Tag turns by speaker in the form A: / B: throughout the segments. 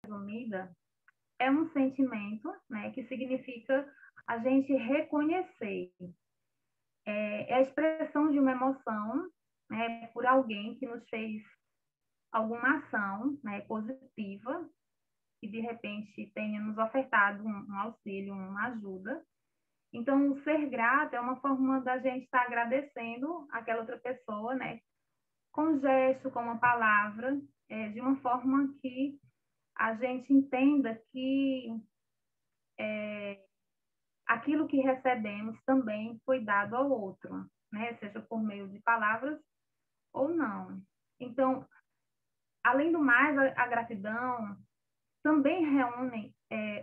A: resumida, é um sentimento, né, que significa a gente reconhecer. É a expressão de uma emoção, né, por alguém que nos fez alguma ação, né, positiva, que de repente tenha nos ofertado um auxílio, uma ajuda. Então, o ser grato é uma forma da gente estar agradecendo aquela outra pessoa, né, com um gesto, com uma palavra, de uma forma que a gente entenda que aquilo que recebemos também foi dado ao outro, né? Seja por meio de palavras ou não. Então, além do mais, a gratidão também reúne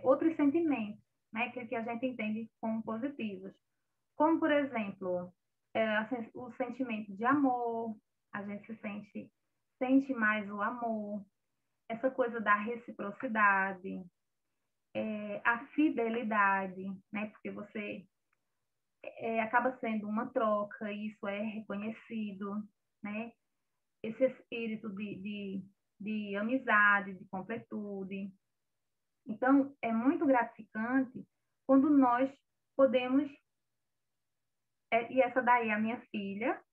A: outros sentimentos, né? Que a gente entende como positivos. Como, por exemplo, o sentimento de amor, a gente sente mais o amor, essa coisa da reciprocidade, a fidelidade, né? Porque você acaba sendo uma troca, e isso é reconhecido, né? Esse espírito de amizade, de completude. Então, é muito gratificante quando nós podemos, e essa daí, a minha filha,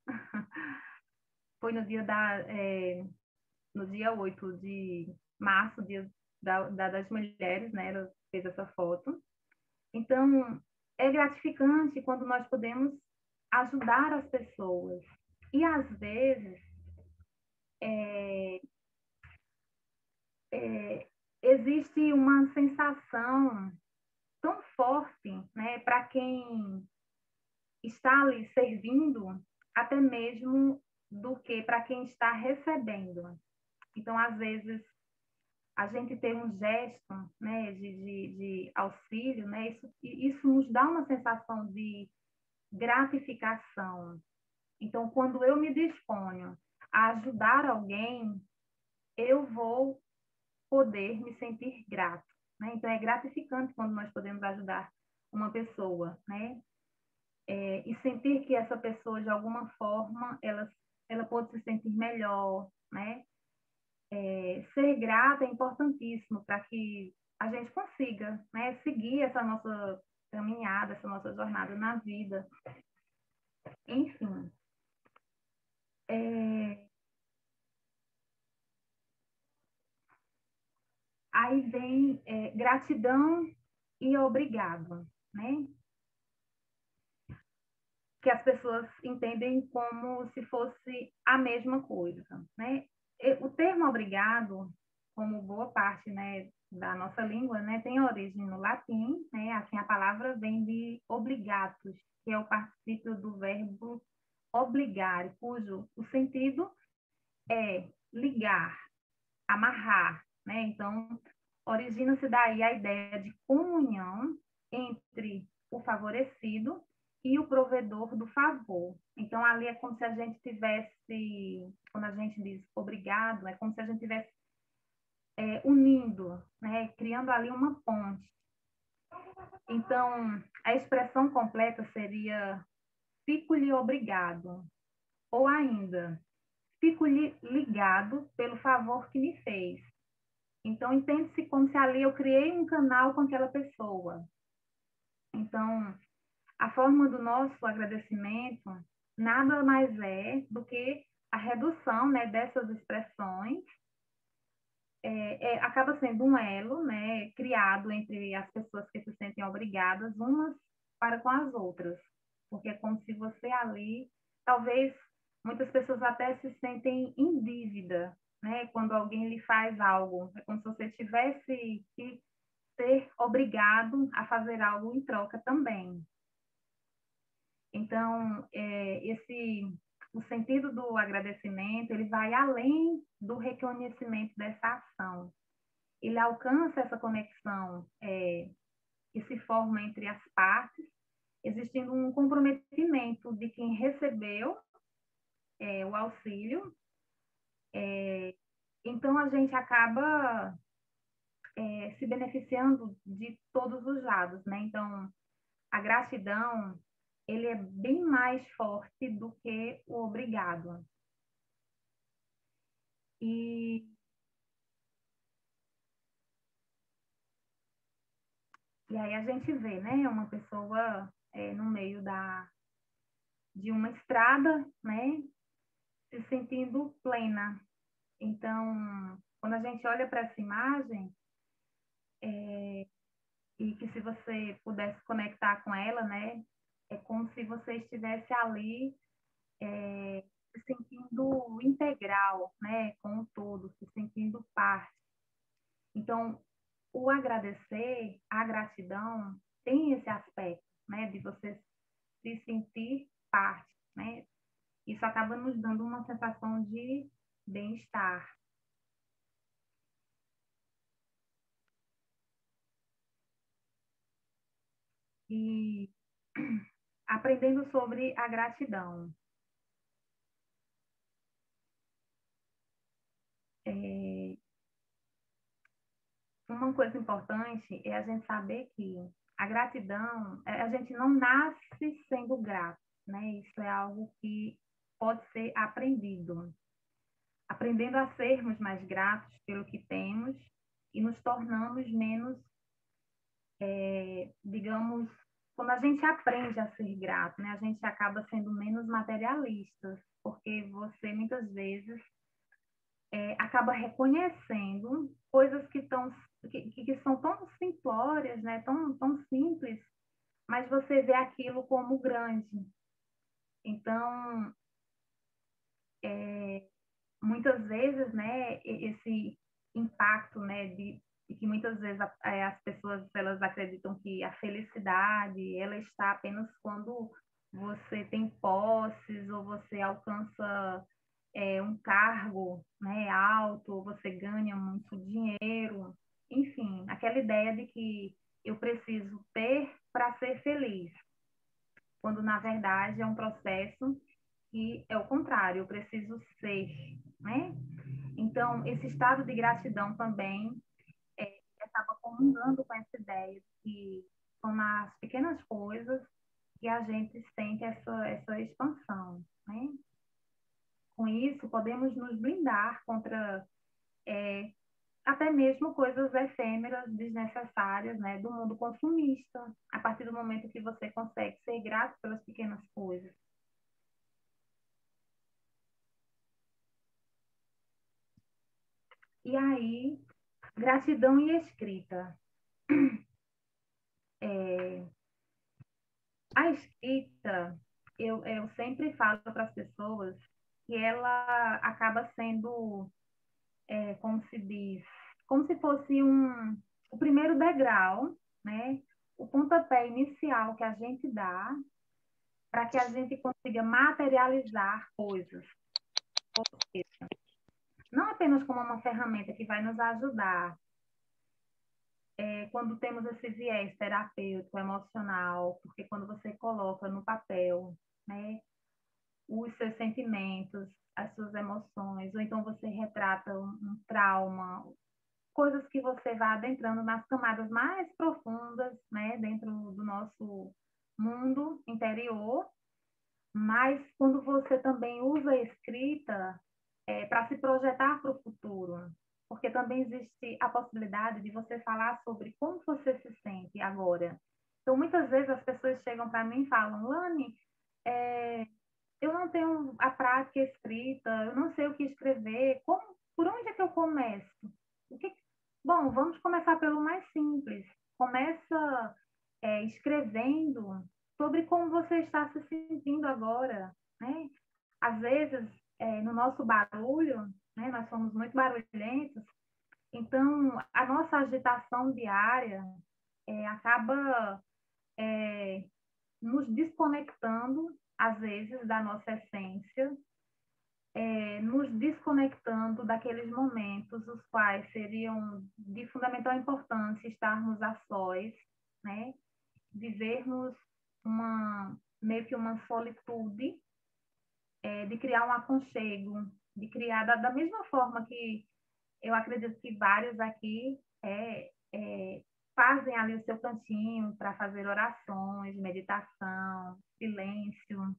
A: foi no dia 8 de março, dia das mulheres, né? Ela fez essa foto. Então, é gratificante quando nós podemos ajudar as pessoas. E, às vezes, é, existe uma sensação tão forte, né, para quem está ali servindo, até mesmo do que para quem está recebendo. Então, às vezes, a gente tem um gesto, né, de auxílio, né, isso nos dá uma sensação de gratificação. Então, quando eu me disponho a ajudar alguém, eu vou poder me sentir grato, né? Então, é gratificante quando nós podemos ajudar uma pessoa, né? E sentir que essa pessoa, de alguma forma, ela pode se sentir melhor, né? Ser grata é importantíssimo para que a gente consiga, né, seguir essa nossa caminhada, essa nossa jornada na vida. Enfim, aí vem gratidão e obrigado, né? Que as pessoas entendem como se fosse a mesma coisa, né? O termo obrigado, como boa parte, né, da nossa língua, né, tem origem no latim, né? Assim, a palavra vem de obligatus, que é o particípio do verbo obrigar, cujo o sentido é ligar, amarrar, né? Então, origina-se daí a ideia de comunhão entre o favorecido e o provedor do favor. Então, ali é como se a gente tivesse, quando a gente diz obrigado, é como se a gente tivesse unindo, né? Criando ali uma ponte. Então, a expressão completa seria fico-lhe obrigado, ou ainda, fico-lhe ligado pelo favor que me fez. Então, entende-se como se ali eu criei um canal com aquela pessoa. Então, a forma do nosso agradecimento nada mais é do que a redução, né, dessas expressões. Acaba sendo um elo, né, criado entre as pessoas que se sentem obrigadas umas para com as outras. Porque é como se você ali, talvez muitas pessoas até se sentem em dívida, né, quando alguém lhe faz algo. É como se você tivesse que ser obrigado a fazer algo em troca também. Então, o sentido do agradecimento, ele vai além do reconhecimento dessa ação. Ele alcança essa conexão que se forma entre as partes, existindo um comprometimento de quem recebeu o auxílio. Então, a gente acaba se beneficiando de todos os lados, né? Então, a gratidão, ele é bem mais forte do que o obrigado. E E aí a gente vê, né, uma pessoa no meio de uma estrada, né, se sentindo plena. Então, quando a gente olha para essa imagem, e que se você pudesse conectar com ela, né, é como se você estivesse ali se sentindo integral, né, com o todo, se sentindo parte. Então, o agradecer, a gratidão, tem esse aspecto, né, de você se sentir parte, né? Isso acaba nos dando uma sensação de bem-estar. E aprendendo sobre a gratidão. É, uma coisa importante é a gente saber que a gratidão, a gente não nasce sendo grato, né? Isso é algo que pode ser aprendido. Aprendendo a sermos mais gratos pelo que temos e nos tornamos menos, digamos, quando a gente aprende a ser grato, né? A gente acaba sendo menos materialista, porque você muitas vezes acaba reconhecendo coisas que são tão simplórias, né? Tão simples, mas você vê aquilo como grande. Então, muitas vezes, né, esse impacto, né, de que muitas vezes as pessoas elas acreditam que a felicidade ela está apenas quando você tem posses ou você alcança um cargo, né, alto, ou você ganha muito dinheiro, enfim, aquela ideia de que eu preciso ter para ser feliz, quando na verdade é um processo que é o contrário, eu preciso ser, né? Então, esse estado de gratidão também acaba comungando com essa ideia de que são nas pequenas coisas que a gente sente essa expansão, né? Com isso, podemos nos blindar contra até mesmo coisas efêmeras, desnecessárias, né, do mundo consumista, a partir do momento que você consegue ser grato pelas pequenas coisas. E aí, gratidão e escrita. É, a escrita, eu sempre falo para as pessoas que ela acaba sendo, como se diz, como se fosse o primeiro degrau, né? O pontapé inicial que a gente dá para que a gente consiga materializar coisas. Não apenas como uma ferramenta que vai nos ajudar quando temos esse viés terapêutico, emocional, porque quando você coloca no papel, né, os seus sentimentos, as suas emoções, ou então você retrata um trauma, coisas que você vai adentrando nas camadas mais profundas, né, dentro do nosso mundo interior, mas quando você também usa a escrita para se projetar para o futuro, porque também existe a possibilidade de você falar sobre como você se sente agora. Então, muitas vezes as pessoas chegam para mim e falam, Lani, é, eu não tenho a prática escrita, eu não sei o que escrever, por onde é que eu começo? O que, bom, vamos começar pelo mais simples. Começa escrevendo sobre como você está se sentindo agora, né? Às vezes, no nosso barulho, né, nós somos muito barulhentos, então a nossa agitação diária acaba nos desconectando, às vezes, da nossa essência, nos desconectando daqueles momentos os quais seriam de fundamental importância estarmos a sós, né? Vivermos meio que uma solitude, de criar um aconchego, de criar da mesma forma que eu acredito que vários aqui fazem ali o seu cantinho para fazer orações, meditação, silêncio.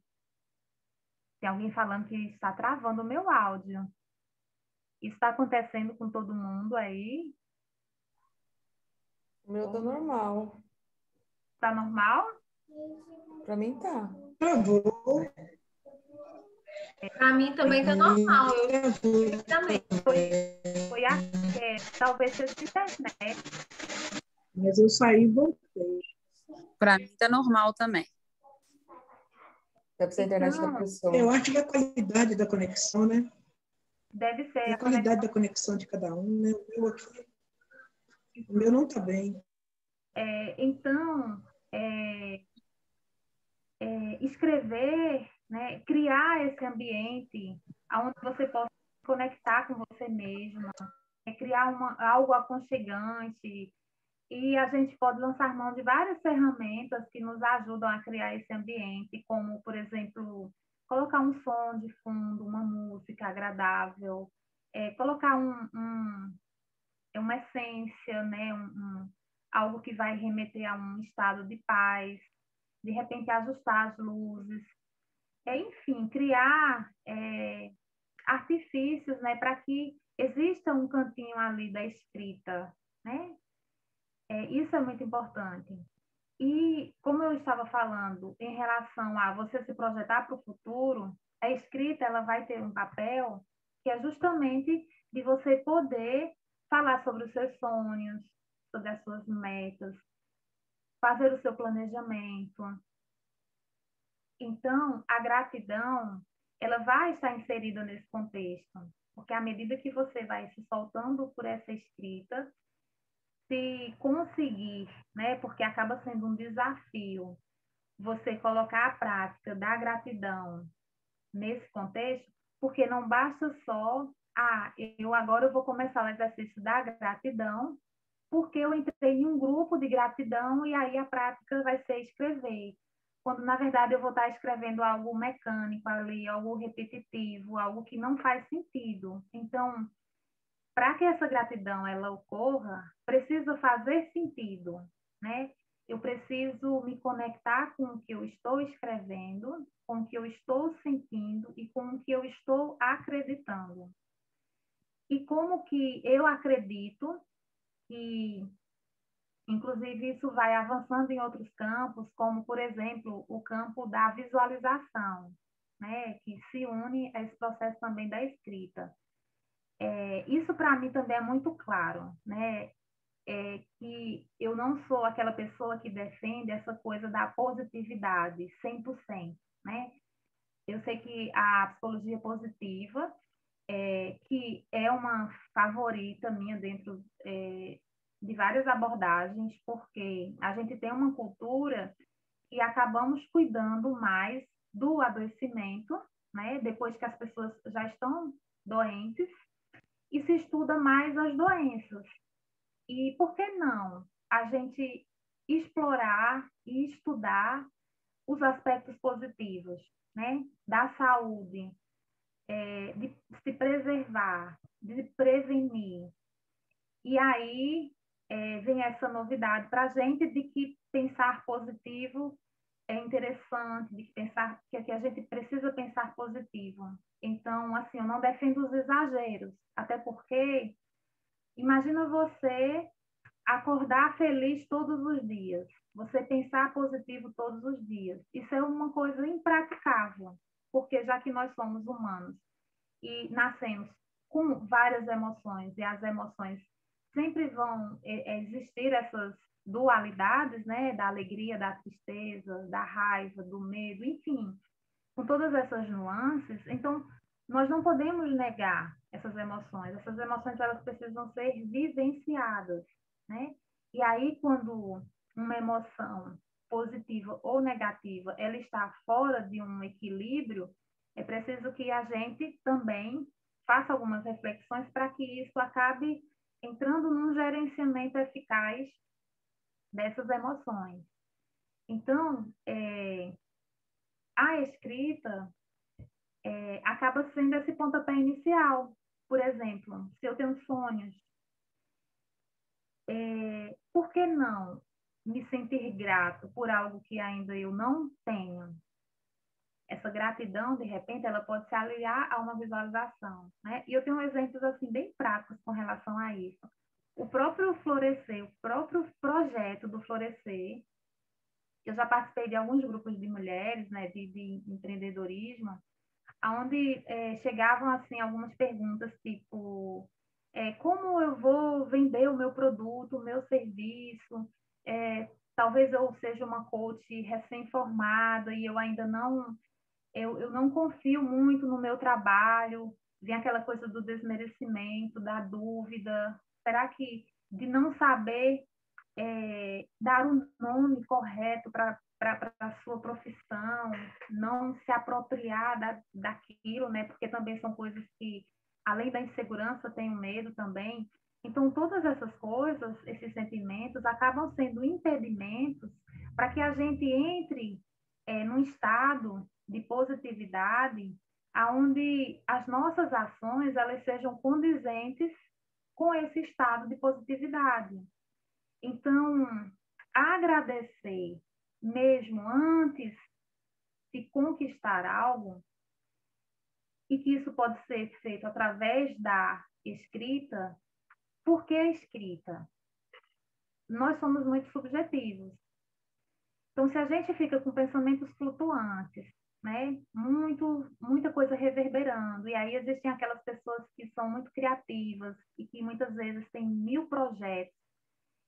A: Tem alguém falando que está travando o meu áudio. Isso está acontecendo com todo mundo aí?
B: O meu tá
A: Ou
B: normal.
A: Tá normal?
B: Para mim tá.
C: Travou.
D: Para mim também tá normal. Eu também.
A: Talvez seja internet.
C: Mas eu saí e voltei.
E: Para mim tá normal também.
B: Deve ser a internet da
A: Então,
B: pessoa.
C: Eu acho que é a qualidade da conexão, né?
A: deve ser
C: É a qualidade da conexão de cada um, né? O meu não está bem.
A: Então, escrever, né, criar esse ambiente onde você possa se conectar com você mesma, criar algo aconchegante, e a gente pode lançar mão de várias ferramentas que nos ajudam a criar esse ambiente, como, por exemplo, colocar um som de fundo, uma música agradável, colocar uma essência, né, algo que vai remeter a um estado de paz, de repente ajustar as luzes, enfim, criar artifícios, né, para que exista um cantinho ali da escrita, né? Isso é muito importante. E como eu estava falando, em relação a você se projetar para o futuro, a escrita ela vai ter um papel que é justamente de você poder falar sobre os seus sonhos, sobre as suas metas, fazer o seu planejamento. Então, a gratidão, ela vai estar inserida nesse contexto, porque à medida que você vai se soltando por essa escrita, se conseguir, né, porque acaba sendo um desafio, você colocar a prática da gratidão nesse contexto, porque não basta só, eu vou começar o exercício da gratidão, porque eu entrei em um grupo de gratidão e aí a prática vai ser escrever. Quando, na verdade, eu vou estar escrevendo algo mecânico ali, algo repetitivo, algo que não faz sentido. Então, para que essa gratidão ela ocorra, precisa fazer sentido, né? Eu preciso me conectar com o que eu estou escrevendo, com o que eu estou sentindo e com o que eu estou acreditando. E como que eu acredito que, inclusive, isso vai avançando em outros campos, como, por exemplo, o campo da visualização, né? Que se une a esse processo também da escrita. Isso para mim também é muito claro, né? Que eu não sou aquela pessoa que defende essa coisa da positividade 100%, né? Eu sei que a psicologia positiva, que é uma favorita minha dentro de várias abordagens, porque a gente tem uma cultura que acabamos cuidando mais do adoecimento, né? Depois que as pessoas já estão doentes, e se estuda mais as doenças. E por que não a gente explorar e estudar os aspectos positivos, né? Da saúde, de se preservar, de prevenir. E aí vem essa novidade para a gente de que pensar positivo é interessante, de pensar que a gente precisa pensar positivo. Então, assim, eu não defendo os exageros, até porque imagina você acordar feliz todos os dias, você pensar positivo todos os dias. Isso é uma coisa impraticável, porque já que nós somos humanos e nascemos com várias emoções, e as emoções sempre vão existir essas dualidades, né, da alegria, da tristeza, da raiva, do medo, enfim, com todas essas nuances, então nós não podemos negar essas emoções. Essas emoções elas precisam ser vivenciadas, né? E aí quando uma emoção positiva ou negativa ela está fora de um equilíbrio, é preciso que a gente também faça algumas reflexões para que isso acabe entrando num gerenciamento eficaz dessas emoções. Então, a escrita acaba sendo esse pontapé inicial. Por exemplo, se eu tenho sonhos, por que não me sentir grato por algo que ainda eu não tenho? Essa gratidão, de repente, ela pode se aliar a uma visualização, né? E eu tenho exemplos assim bem práticos com relação a isso. O próprio Florescer, o próprio projeto do Florescer, eu já participei de alguns grupos de mulheres, né, de empreendedorismo, onde chegavam assim algumas perguntas tipo como eu vou vender o meu produto, o meu serviço? Talvez eu seja uma coach recém-formada e eu ainda não eu não confio muito no meu trabalho. Vem aquela coisa do desmerecimento, da dúvida. Será que de não saber dar um nome correto para a sua profissão, não se apropriar daquilo, né? Porque também são coisas que, além da insegurança, tem o medo também. Então, todas essas coisas, esses sentimentos, acabam sendo impedimentos para que a gente entre num estado de positividade, aonde as nossas ações elas sejam condizentes com esse estado de positividade. Então, agradecer mesmo antes de conquistar algo, e que isso pode ser feito através da escrita. Por que escrita? Nós somos muito subjetivos. Então, se a gente fica com pensamentos flutuantes, né, muita coisa reverberando, e aí existem aquelas pessoas que são muito criativas e que muitas vezes têm 1000 projetos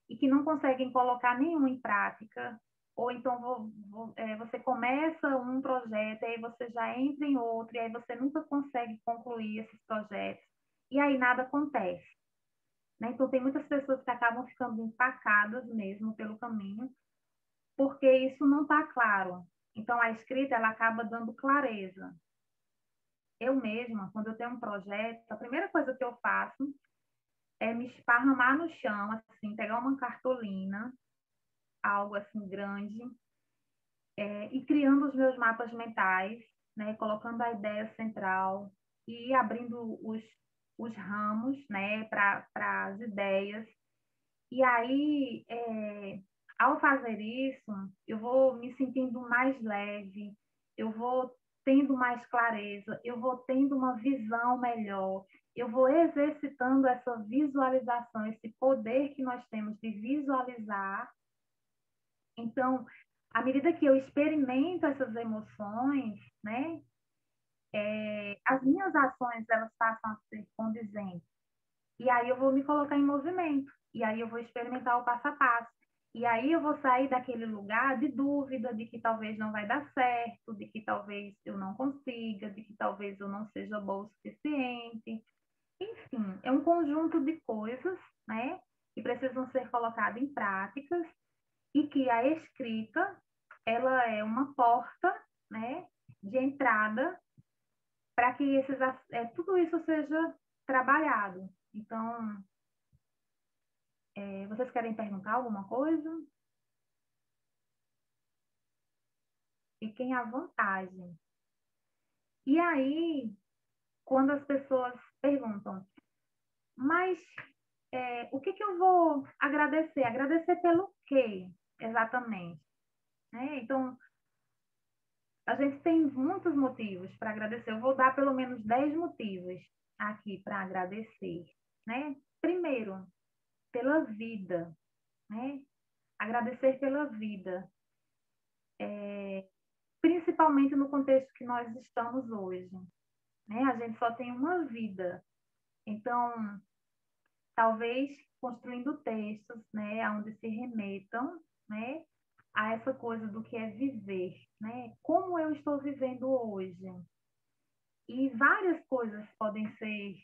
A: e que não conseguem colocar nenhum em prática, ou então você começa um projeto, e aí você já entra em outro, e aí você nunca consegue concluir esses projetos, e aí nada acontece. Né? Então, tem muitas pessoas que acabam ficando empacadas mesmo pelo caminho, porque isso não está claro. Então, a escrita, ela acaba dando clareza. Eu mesma, quando eu tenho um projeto, a primeira coisa que eu faço me esparramar no chão, assim, pegar uma cartolina, algo assim grande, e criando os meus mapas mentais, né, colocando a ideia central e abrindo os ramos, né, para as ideias. E aí, ao fazer isso, eu vou me sentindo mais leve, eu vou tendo mais clareza, eu vou tendo uma visão melhor, eu vou exercitando essa visualização, esse poder que nós temos de visualizar. Então, à medida que eu experimento essas emoções, né, as minhas ações elas passam a ser condizentes. E aí eu vou me colocar em movimento. E aí eu vou experimentar o passo a passo. E aí eu vou sair daquele lugar de dúvida, de que talvez não vai dar certo, de que talvez eu não consiga, de que talvez eu não seja boa o suficiente. Enfim, é um conjunto de coisas, né, que precisam ser colocadas em práticas e que a escrita, ela é uma porta, né, de entrada para que tudo isso seja trabalhado. Então, vocês querem perguntar alguma coisa? Fiquem à vontade. E aí, quando as pessoas perguntam, mas o que eu vou agradecer? Agradecer pelo quê, exatamente? Então, a gente tem muitos motivos para agradecer. Eu vou dar pelo menos 10 motivos aqui para agradecer. Né? Primeiro, pela vida. Né? Agradecer pela vida. Principalmente no contexto que nós estamos hoje. Né? A gente só tem uma vida. Então, talvez construindo textos, né, onde se remetam, né, a essa coisa do que é viver, né? Como eu estou vivendo hoje. E várias coisas podem ser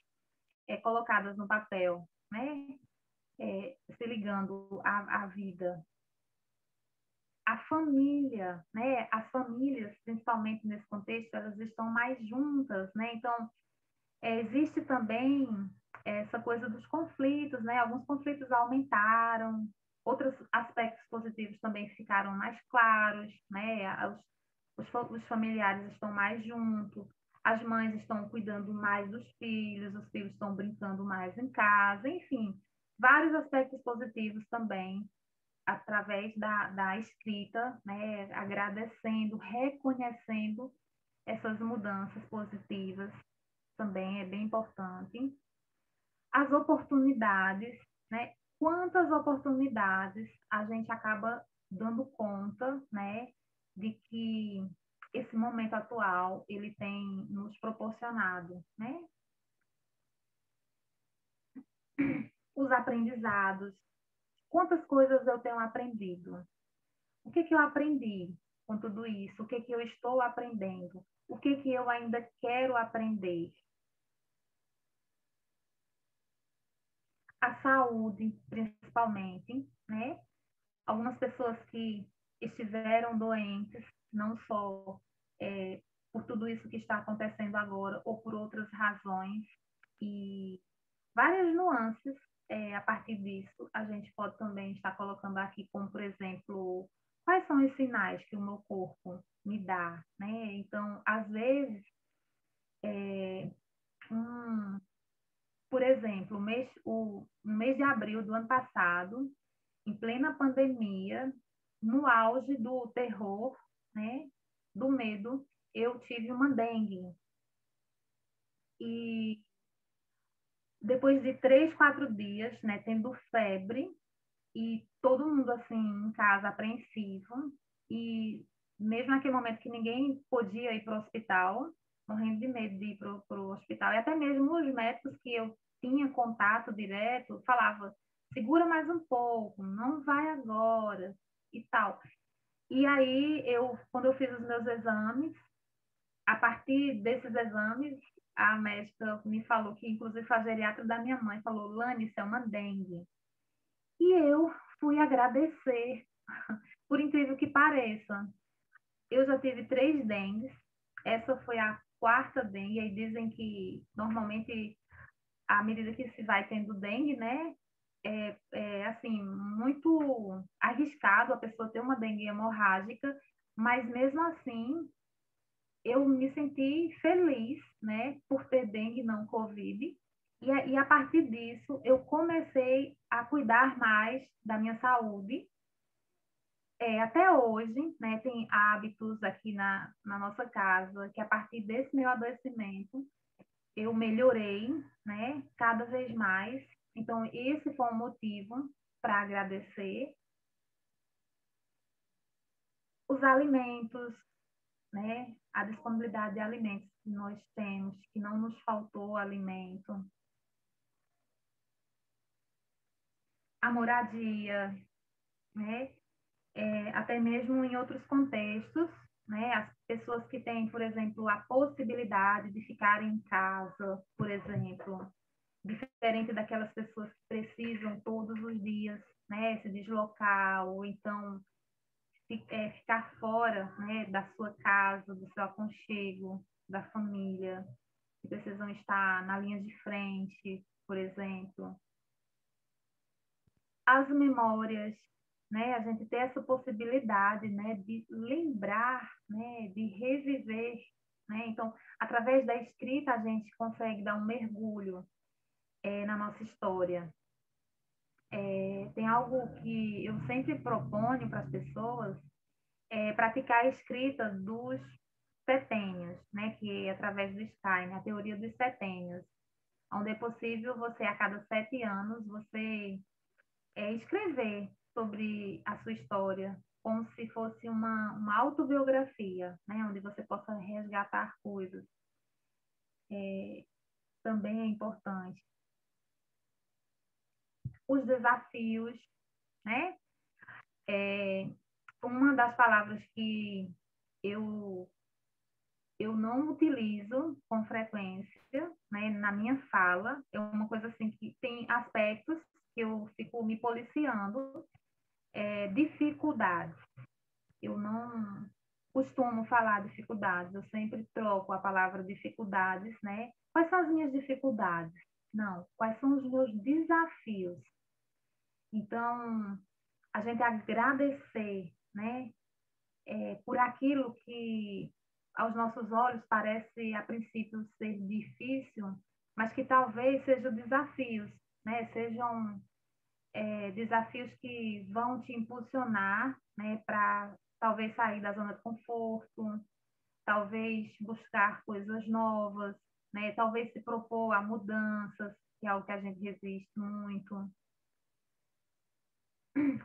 A: colocadas no papel, né? Se ligando à vida. A família, né? As famílias, principalmente nesse contexto, elas estão mais juntas, né? Então, existe também essa coisa dos conflitos, né? Alguns conflitos aumentaram, outros aspectos positivos também ficaram mais claros, né? Os familiares estão mais juntos, as mães estão cuidando mais dos filhos, os filhos estão brincando mais em casa, enfim, vários aspectos positivos também através da escrita, né? Agradecendo, reconhecendo essas mudanças positivas também é bem importante. As oportunidades, né? Quantas oportunidades a gente acaba dando conta, né, de que esse momento atual ele tem nos proporcionado, né, os aprendizados. Quantas coisas eu tenho aprendido? O que eu aprendi com tudo isso? O que eu estou aprendendo? O que eu ainda quero aprender? A saúde, principalmente, né? Algumas pessoas que estiveram doentes, não só por tudo isso que está acontecendo agora, ou por outras razões, e várias nuances. A partir disso, a gente pode também estar colocando aqui, como, por exemplo, quais são os sinais que o meu corpo me dá, né? Então, às vezes, por exemplo, no mês de abril do ano passado, em plena pandemia, no auge do terror, né, do medo, eu tive uma dengue. E depois de 3, 4 dias, né, tendo febre, e todo mundo, assim, em casa, apreensivo, e mesmo naquele momento que ninguém podia ir para o hospital, morrendo de medo de ir para o hospital, e até mesmo os médicos que eu tinha contato direto, falava, segura mais um pouco, não vai agora, e tal. E aí, quando eu fiz os meus exames, a partir desses exames, a médica me falou que, inclusive, a geriatra da minha mãe falou, Lani, isso é uma dengue. E eu fui agradecer, por incrível que pareça. Eu já tive 3 dengues, essa foi a 4ª dengue, e dizem que, normalmente, à medida que se vai tendo dengue, né, assim, muito arriscado a pessoa ter uma dengue hemorrágica, mas mesmo assim, eu me senti feliz, né, por ter dengue, não Covid, e a partir disso eu comecei a cuidar mais da minha saúde. Até hoje, né, tem hábitos aqui na nossa casa que a partir desse meu adoecimento eu melhorei, né, cada vez mais. Então esse foi um motivo para agradecer. Os alimentos, né, a disponibilidade de alimentos que nós temos, que não nos faltou alimento, a moradia, né, até mesmo em outros contextos, né, as pessoas que têm, por exemplo, a possibilidade de ficar em casa, por exemplo, diferente daquelas pessoas que precisam todos os dias, né, se deslocar ou então ficar fora, né, da sua casa, do seu aconchego, da família, que precisam estar na linha de frente, por exemplo. As memórias, né, a gente ter essa possibilidade, né, de lembrar, né, de reviver, né, então, através da escrita a gente consegue dar um mergulho na nossa história. Tem algo que eu sempre proponho para as pessoas, praticar a escrita dos setênios, né, que é através do Stein, a teoria dos setênios, onde é possível você, a cada 7 anos, você escrever sobre a sua história, como se fosse uma autobiografia, né, onde você possa resgatar coisas. Também é importante. Os desafios, né? Uma das palavras que eu não utilizo com frequência, né, na minha fala, é uma coisa assim que tem aspectos que eu fico me policiando, dificuldades. Eu não costumo falar dificuldades, eu sempre troco a palavra dificuldades, né? Quais são as minhas dificuldades? Não, quais são os meus desafios? Então, a gente agradecer, né, por aquilo que aos nossos olhos parece a princípio ser difícil, mas que talvez sejam desafios, né? Sejam desafios que vão te impulsionar, né, para talvez sair da zona de conforto, talvez buscar coisas novas, né? Talvez se propor a mudanças, que é algo que a gente resiste muito.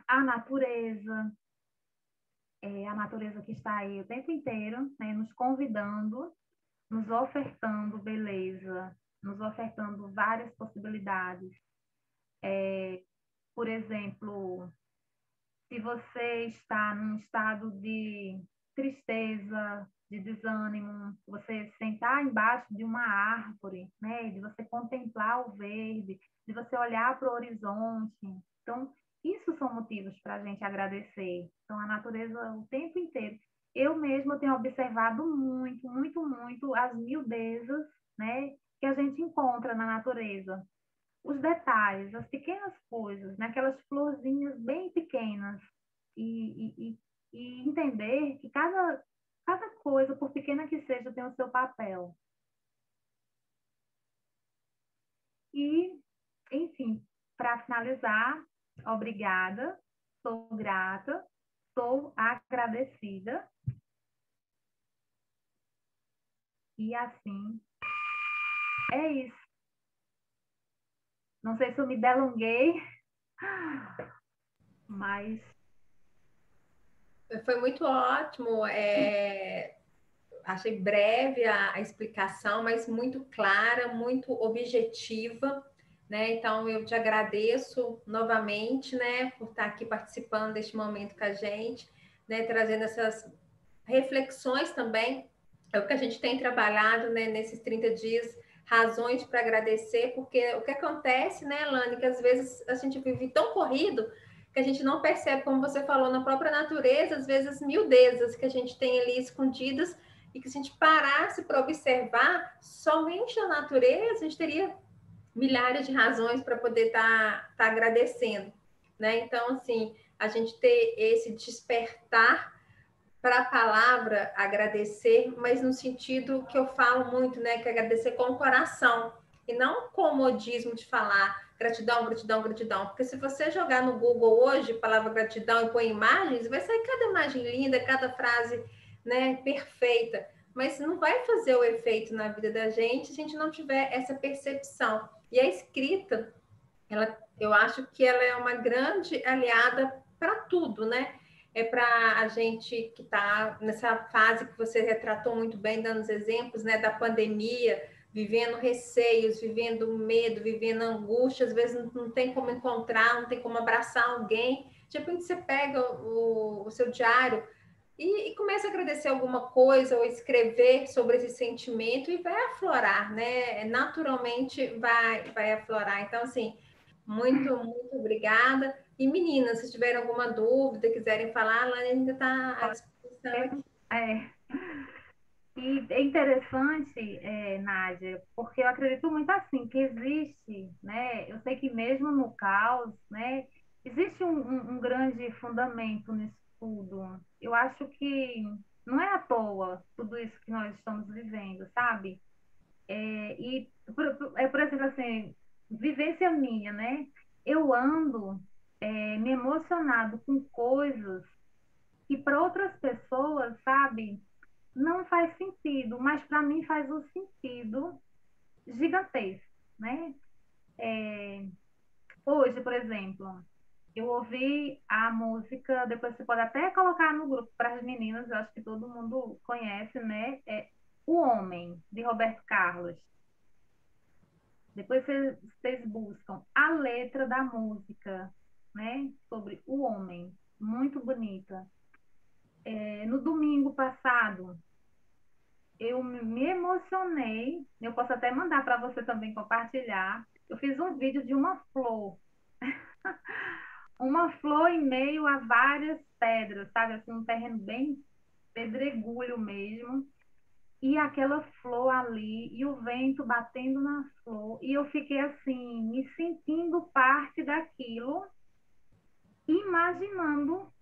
A: A natureza, a natureza que está aí o tempo inteiro, né, nos convidando, nos ofertando beleza, nos ofertando várias possibilidades. Por exemplo, se você está num estado de tristeza, de desânimo, você sentar embaixo de uma árvore, né, de você contemplar o verde, de você olhar para o horizonte. Então, isso são motivos para a gente agradecer. Então, a natureza o tempo inteiro. Eu mesma tenho observado muito, muito, muito as miudezas, né, que a gente encontra na natureza. Os detalhes, as pequenas coisas, naquelas florzinhas bem pequenas, e entender que cada coisa, por pequena que seja, tem o seu papel. E, enfim, para finalizar, obrigada, sou grata, sou agradecida. E assim, é isso. Não sei se eu me delonguei, mas
D: Foi muito ótimo. Achei breve a explicação, mas muito clara, muito objetiva, né? Então, eu te agradeço novamente, né, por estar aqui participando deste momento com a gente, né, trazendo essas reflexões também. É o que a gente tem trabalhado, né, nesses 30 dias, razões para agradecer, porque o que acontece, né, Lani, que às vezes a gente vive tão corrido que a gente não percebe, como você falou, na própria natureza, às vezes miudezas que a gente tem ali escondidas, e que se a gente parasse para observar somente a natureza, a gente teria milhares de razões para poder estar agradecendo, né? Então, assim, a gente ter esse despertar para a palavra agradecer, mas no sentido que eu falo muito, né? Que é agradecer com o coração, e não com o modismo de falar gratidão, gratidão, gratidão. Porque se você jogar no Google hoje, palavra gratidão e põe imagens, vai sair cada imagem linda, cada frase, né, perfeita. Mas não vai fazer o efeito na vida da gente se a gente não tiver essa percepção. E a escrita, eu acho que ela é uma grande aliada para tudo, né? É para a gente que está nessa fase que você retratou muito bem, dando os exemplos, né, da pandemia, vivendo receios, vivendo medo, vivendo angústia, às vezes não tem como encontrar, não tem como abraçar alguém. De repente você pega o seu diário e começa a agradecer alguma coisa ou escrever sobre esse sentimento e vai aflorar, né? Naturalmente vai aflorar. Então, assim, muito, muito obrigada. E meninas, se tiverem alguma dúvida, quiserem falar, a Lani ainda está à disposição aqui.
A: E é interessante, Nádia, porque eu acredito muito assim, que existe, né? Eu sei que mesmo no caos, né? Existe um grande fundamento nisso tudo. Eu acho que não é à toa tudo isso que nós estamos vivendo, sabe? Por exemplo, assim, vivência minha, né? Eu ando me emocionado com coisas que para outras pessoas, sabe? Não faz sentido, mas para mim faz um sentido gigantesco, né? Hoje, por exemplo, eu ouvi a música, depois você pode até colocar no grupo para as meninas, eu acho que todo mundo conhece, né? O Homem, de Roberto Carlos. Depois vocês buscam a letra da música, né? Sobre o homem, muito bonita. No domingo passado, eu me emocionei. Eu posso até mandar para você também compartilhar. Eu fiz um vídeo de uma flor. Uma flor em meio a várias pedras, sabe? Assim, um terreno bem pedregulho mesmo. E aquela flor ali, e o vento batendo na flor. E eu fiquei assim, me sentindo parte daquilo, imaginando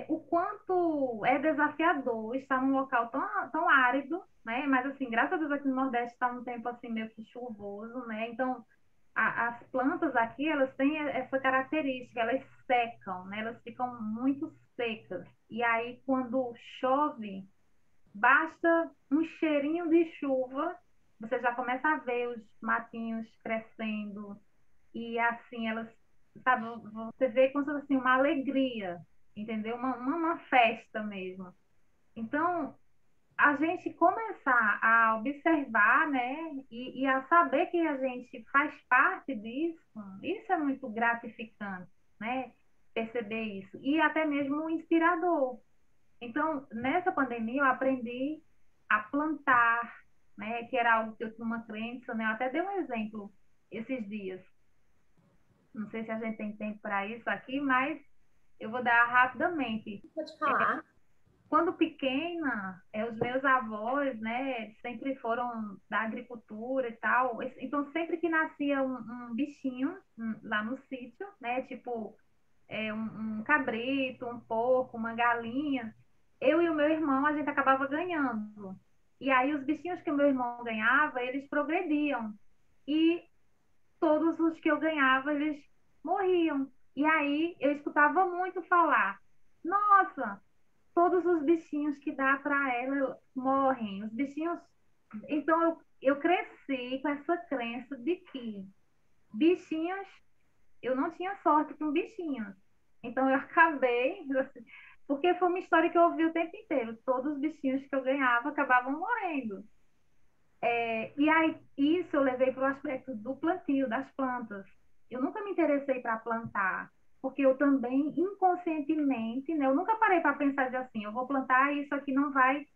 A: o quanto é desafiador estar num local tão árido, né? Mas assim, graças a Deus aqui no Nordeste está um tempo assim meio que chuvoso, né? Então as plantas aqui elas têm essa característica, elas secam, né? Elas ficam muito secas. E aí quando chove, basta um cheirinho de chuva, você já começa a ver os matinhos crescendo e assim elas, sabe, você vê como se fosse assim, uma alegria, entendeu? Uma festa mesmo. Então, a gente começar a observar, né, e a saber que a gente faz parte disso, isso é muito gratificante, né, perceber isso, e até mesmo inspirador. Então, nessa pandemia, eu aprendi a plantar, né, que era algo que eu tinha uma crença, né, eu até dei um exemplo esses dias. Não sei se a gente tem tempo para isso aqui, mas eu vou dar rapidamente.
D: Pode falar.
A: Quando pequena, os meus avós, né, sempre foram da agricultura e tal. Então, sempre que nascia um bichinho lá no sítio, né, tipo um cabrito, um porco, uma galinha, eu e o meu irmão, a gente acabava ganhando. E aí, os bichinhos que o meu irmão ganhava, eles progrediam. E todos os que eu ganhava, eles morriam. E aí, eu escutava muito falar: nossa, todos os bichinhos que dá para ela morrem. Os bichinhos. Então, eu cresci com essa crença de que bichinhos, eu não tinha sorte com bichinhos. Então, eu acabei, porque foi uma história que eu ouvi o tempo inteiro. Todos os bichinhos que eu ganhava acabavam morrendo. E aí, isso eu levei para o aspecto do plantio, das plantas. Eu nunca me interessei para plantar, porque eu também, inconscientemente, né, eu nunca parei para pensar de assim, eu vou plantar e isso aqui não vai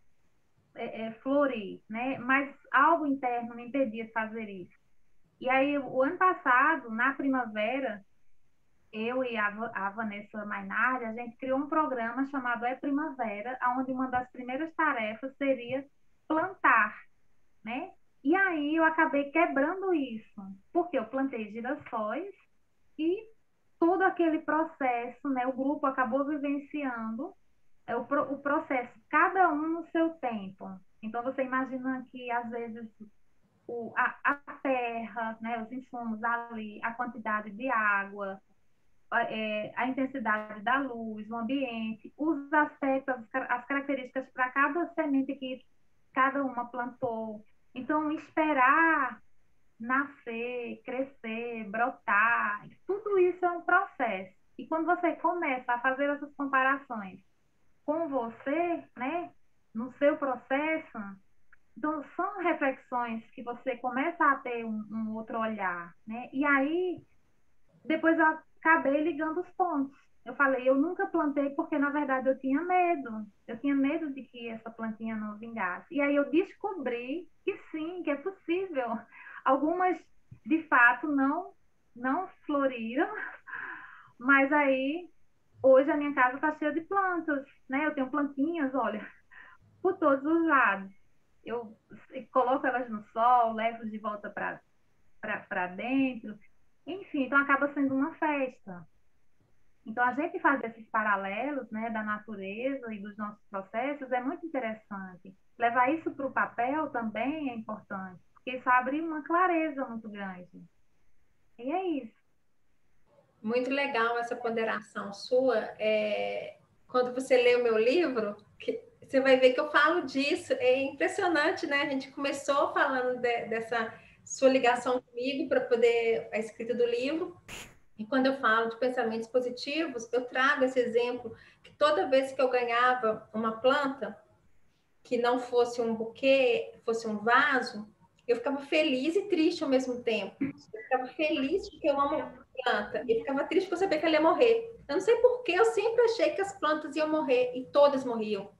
A: florir, né? Mas algo interno me impedia de fazer isso. E aí, o ano passado, na primavera, eu e a Vanessa Mainardi, a gente criou um programa chamado É Primavera, onde uma das primeiras tarefas seria plantar, né? E aí eu acabei quebrando isso, porque eu plantei girassóis e todo aquele processo, né? O grupo acabou vivenciando o processo, cada um no seu tempo. Então, você imagina que, às vezes, a terra, né, os insumos ali, a quantidade de água, a intensidade da luz, o ambiente, os aspectos, as características para cada semente que cada uma plantou. Então, esperar nascer, crescer, brotar, tudo isso é um processo. E quando você começa a fazer essas comparações com você, né, no seu processo, então são reflexões que você começa a ter um outro olhar, né? E aí depois eu acabei ligando os pontos. Eu falei, eu nunca plantei porque, na verdade, eu tinha medo. Eu tinha medo de que essa plantinha não vingasse. E aí eu descobri que sim, que é possível. Algumas, de fato, não floriram, mas aí, hoje a minha casa está cheia de plantas, né? Eu tenho plantinhas, olha, por todos os lados. Eu coloco elas no sol, levo de volta para dentro. Enfim, então acaba sendo uma festa. Então, a gente fazer esses paralelos, né, da natureza e dos nossos processos é muito interessante. Levar isso para o papel também é importante, porque isso abre uma clareza muito grande. E é isso.
D: Muito legal essa ponderação sua. Quando você lê o meu livro, você vai ver que eu falo disso. É impressionante, né? A gente começou falando dessa sua ligação comigo para poder a escrita do livro. E quando eu falo de pensamentos positivos, eu trago esse exemplo que toda vez que eu ganhava uma planta, que não fosse um buquê, fosse um vaso, eu ficava feliz e triste ao mesmo tempo. Eu ficava feliz porque eu amo planta e ficava triste por saber que ela ia morrer. Eu não sei porquê, eu sempre achei que as plantas iam morrer e todas morriam.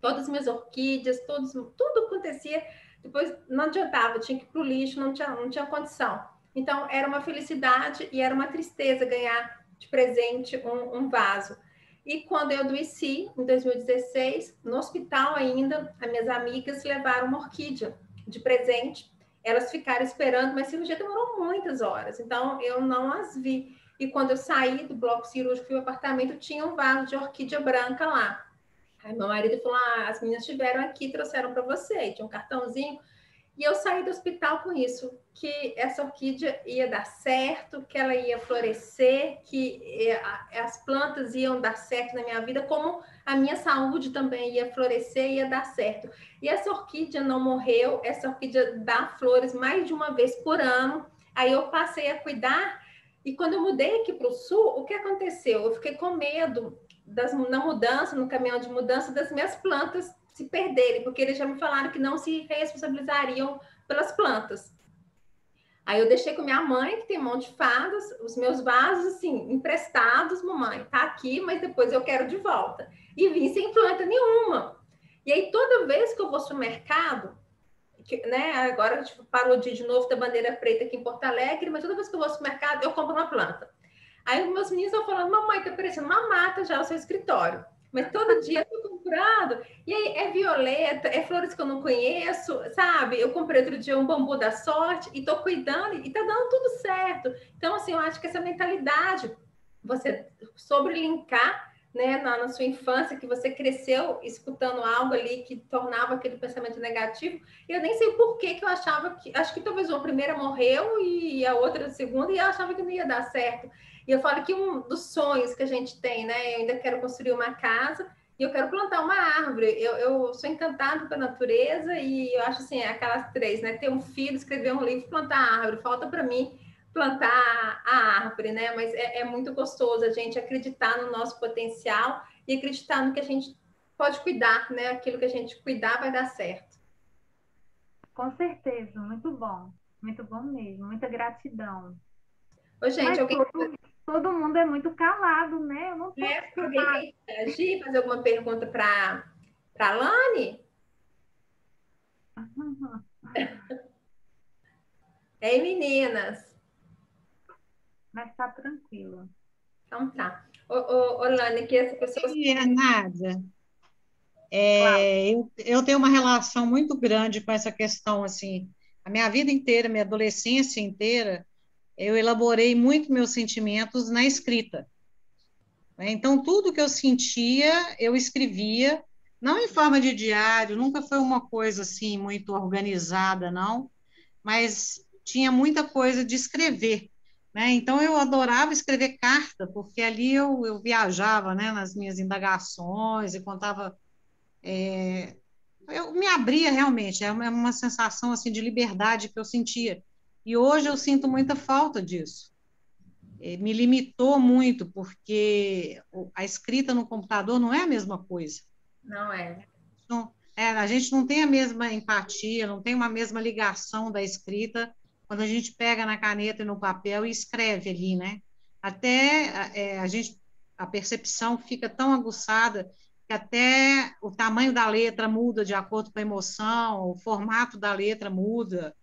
D: Todas as minhas orquídeas, tudo acontecia. Depois não adiantava, tinha que ir para o lixo, não tinha condição. Então, era uma felicidade e era uma tristeza ganhar de presente um vaso. E quando eu adoeci, em 2016, no hospital ainda, as minhas amigas levaram uma orquídea de presente. Elas ficaram esperando, mas a cirurgia demorou muitas horas, então eu não as vi. E quando eu saí do bloco cirúrgico e o apartamento, tinha um vaso de orquídea branca lá. Aí meu marido falou, as meninas estiveram aqui, trouxeram para você. E tinha um cartãozinho. E eu saí do hospital com isso, que essa orquídea ia dar certo, que ela ia florescer, que as plantas iam dar certo na minha vida, como a minha saúde também ia florescer e ia dar certo. E essa orquídea não morreu, essa orquídea dá flores mais de uma vez por ano. Aí eu passei a cuidar, e quando eu mudei aqui para o sul, o que aconteceu? Eu fiquei com medo na mudança, no caminhão de mudança, das minhas plantas se perderem, porque eles já me falaram que não se responsabilizariam pelas plantas. Aí eu deixei com minha mãe, que tem mão de fadas, os meus vasos, assim, emprestados, mamãe, tá aqui, mas depois eu quero de volta. E vim sem planta nenhuma. E aí, toda vez que eu vou ao mercado, né, agora a gente parou de novo da bandeira preta aqui em Porto Alegre, mas toda vez que eu vou ao mercado, eu compro uma planta. Aí os meus meninos estão falando, mamãe, tá parecendo uma mata já o seu escritório. Mas todo dia eu tô comprando. E aí é violeta, é flores que eu não conheço, sabe? Eu comprei outro dia um bambu da sorte e tô cuidando e tá dando tudo certo. Então, assim, eu acho que essa mentalidade, você sobre linkar, né, na sua infância, que você cresceu escutando algo ali que tornava aquele pensamento negativo. Eu nem sei por que eu achava que... Acho que talvez uma primeira morreu e a outra a segunda, e eu achava que não ia dar certo. E eu falo que um dos sonhos que a gente tem, né? Eu ainda quero construir uma casa e eu quero plantar uma árvore. Eu sou encantada pela natureza e eu acho assim, aquelas três, né? Ter um filho, escrever um livro, plantar árvore. Falta para mim plantar a árvore, né? Mas é muito gostoso a gente acreditar no nosso potencial e acreditar no que a gente pode cuidar, né? Aquilo que a gente cuidar vai dar certo.
A: Com certeza, muito bom mesmo, muita gratidão.
D: Ô, gente,
A: Mas
D: alguém...
A: todo mundo é muito calado, né? Eu não posso
D: alguém quer agir, fazer alguma pergunta para a Lani? Ei, meninas.
A: Mas tá tranquilo.
D: Então tá. Ô, Lani, que essa pessoa...
F: Nádia, eu tenho uma relação muito grande com essa questão, assim, a minha vida inteira, minha adolescência inteira, eu elaborei muito meus sentimentos na escrita, né? Então, tudo que eu sentia, eu escrevia, não em forma de diário, nunca foi uma coisa, assim, muito organizada, não, mas tinha muita coisa de escrever, né? Então, eu adorava escrever carta, porque ali eu viajava, né, nas minhas indagações e contava... eu me abria realmente, é uma sensação assim de liberdade que eu sentia. E hoje eu sinto muita falta disso. Me limitou muito, porque a escrita no computador não é a mesma coisa.
D: Não é.
F: A gente não tem a mesma empatia, não tem uma mesma ligação da escrita quando a gente pega na caneta e no papel e escreve ali, né? Até a percepção fica tão aguçada que até o tamanho da letra muda de acordo com a emoção, o formato da letra muda.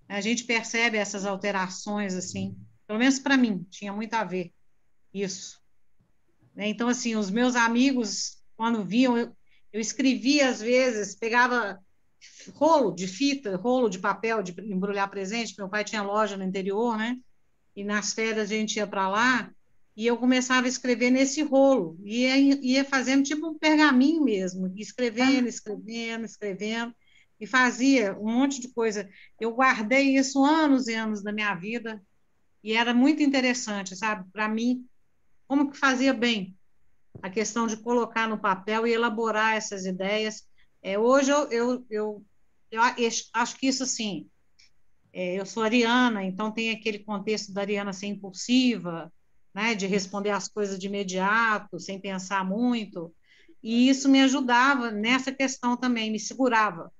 F: A gente percebe essas alterações, assim, pelo menos para mim, tinha muito a ver isso. Então, assim, os meus amigos, quando viam, eu escrevia às vezes, pegava rolo de fita, rolo de papel de embrulhar presente, meu pai tinha loja no interior, né? E nas férias a gente ia para lá, e eu começava a escrever nesse rolo, e ia fazendo tipo um pergaminho mesmo, escrevendo, e fazia um monte de coisa. Eu guardei isso anos e anos da minha vida, e era muito interessante, sabe? Para mim, como que fazia bem a questão de colocar no papel e elaborar essas ideias. Hoje eu acho que isso, assim, eu sou ariana, então tem aquele contexto da ariana ser impulsiva, né, de responder as coisas de imediato, sem pensar muito, e isso me ajudava nessa questão também, me segurava.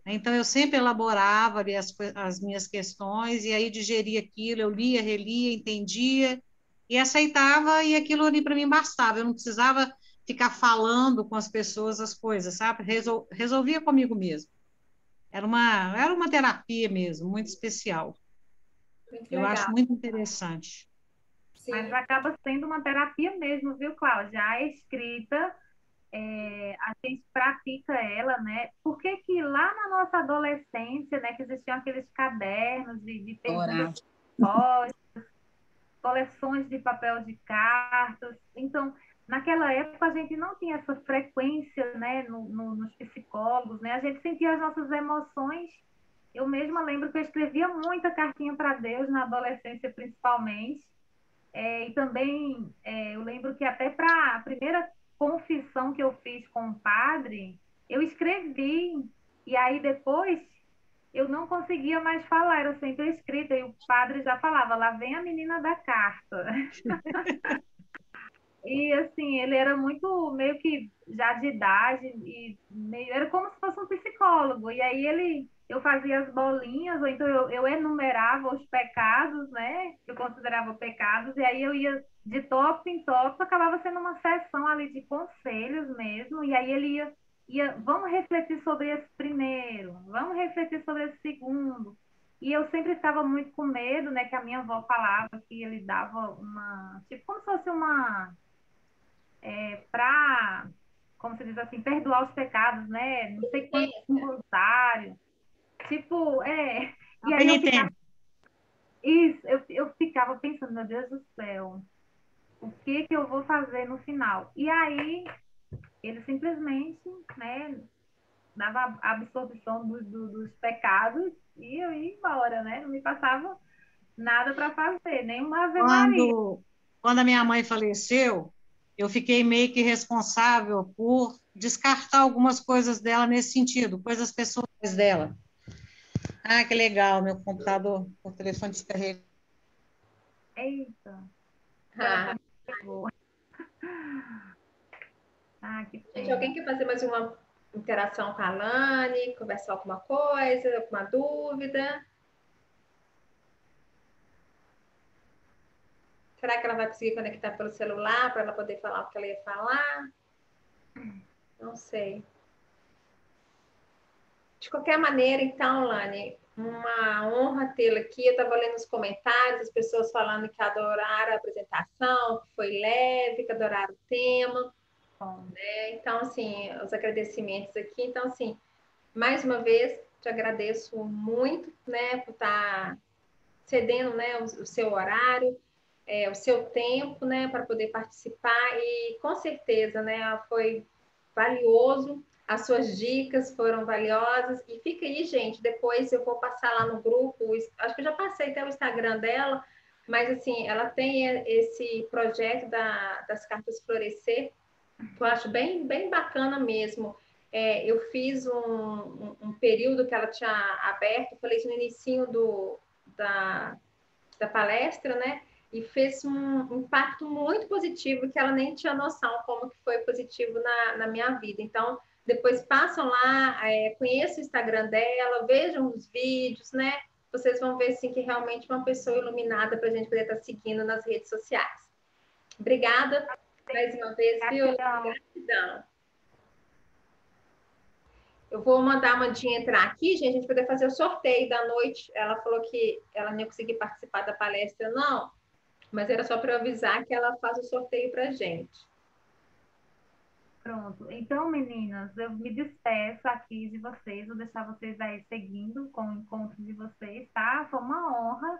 F: Então, eu sempre elaborava ali as minhas questões, e aí digeria aquilo, eu lia, relia, entendia, e aceitava, e aquilo ali para mim bastava, eu não precisava ficar falando com as pessoas as coisas, sabe? Resolvia comigo mesmo. Era uma terapia mesmo, muito especial. Eu acho muito interessante.
A: Sim. Mas acaba sendo uma terapia mesmo, viu, Cláudia? A escrita, a gente pratica ela, né? Porque que lá na nossa adolescência, né, que existiam aqueles cadernos de perguntas, coleções de papel de cartas. Então, naquela época, a gente não tinha essa frequência, né, nos psicólogos, né? A gente sentia as nossas emoções. Eu mesma lembro que eu escrevia muita cartinha para Deus na adolescência, principalmente. E também eu lembro que até para a primeira confissão que eu fiz com o padre, eu escrevi. E aí depois eu não conseguia mais falar, era sempre escrita. E o padre já falava, lá vem a menina da carta. E assim, ele era muito meio que já de idade e meio, era como se fosse um psicólogo. E aí eu fazia as bolinhas, ou então eu enumerava os pecados, né? Que eu considerava pecados, e aí eu ia de tópico em tópico, acabava sendo uma sessão ali de conselhos mesmo, e aí ele vamos refletir sobre esse primeiro, vamos refletir sobre esse segundo. E eu sempre estava muito com medo, né? Que a minha avó falava que ele dava uma, tipo, como se fosse uma para, como se diz assim, perdoar os pecados, né? Não sei quanto um rosário. Tipo,
F: A
A: E aí
F: penitência.
A: eu ficava pensando, meu Deus do céu, o que que eu vou fazer no final? E aí ele simplesmente, né, dava a absorção dos pecados e eu ia embora, né? Não me passava nada para fazer, nem uma Ave Maria.
F: Quando a minha mãe faleceu, eu fiquei meio que responsável por descartar algumas coisas dela nesse sentido, coisas pessoais dela. Ah, que legal, meu computador, o telefone descarregou.
A: Eita,
D: Ah,
A: pegou. Ah, que
D: gente,
A: pena.
D: alguém quer fazer mais uma interação com a Lani, conversar alguma coisa, alguma dúvida? Será que ela vai conseguir conectar pelo celular para ela poder falar o que ela ia falar? Não sei. De qualquer maneira, então, Lani, uma honra tê-la aqui. Eu estava lendo os comentários, as pessoas falando que adoraram a apresentação, que foi leve, que adoraram o tema.
A: Bom,
D: Então, assim, os agradecimentos aqui. Então, assim, mais uma vez, te agradeço muito, né, por estar cedendo, né, o seu horário, o seu tempo, né, para poder participar e com certeza, né, foi valioso. As suas dicas foram valiosas e fica aí, gente. Depois eu vou passar lá no grupo. Acho que eu já passei até o Instagram dela, mas assim, ela tem esse projeto das cartas florescer, que eu acho bem, bem bacana mesmo. Eu fiz um período que ela tinha aberto, falei isso no início da, da palestra, né? E fez um impacto muito positivo que ela nem tinha noção como que foi positivo na minha vida. Então, depois passam lá, conheçam o Instagram dela, vejam os vídeos, né? Vocês vão ver assim, que realmente é uma pessoa iluminada para a gente poder estar seguindo nas redes sociais. Obrigada mais uma vez, viu?
A: gratidão.
D: Gratidão. Eu vou mandar a Mandinha entrar aqui, gente, a gente poder fazer o sorteio da noite. Ela falou que ela não ia conseguir participar da palestra, não, mas era só para eu avisar que ela faz o sorteio para gente.
A: Pronto. Então, meninas, eu me despeço aqui de vocês, vou deixar vocês aí seguindo com o encontro de vocês, tá? Foi uma honra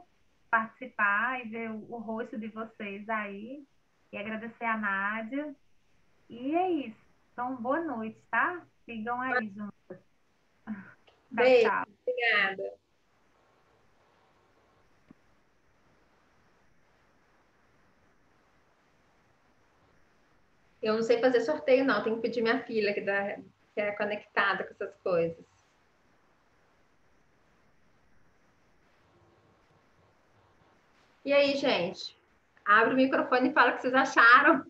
A: participar e ver o rosto de vocês aí e agradecer a Nádia. E é isso. Então, boa noite, tá? Sigam aí juntos. Tchau,
D: Beijo,
A: tchau.
D: obrigada. Eu não sei fazer sorteio, não. Tenho que pedir minha filha, que é conectada com essas coisas. E aí, gente? Abre o microfone e fala o que vocês acharam.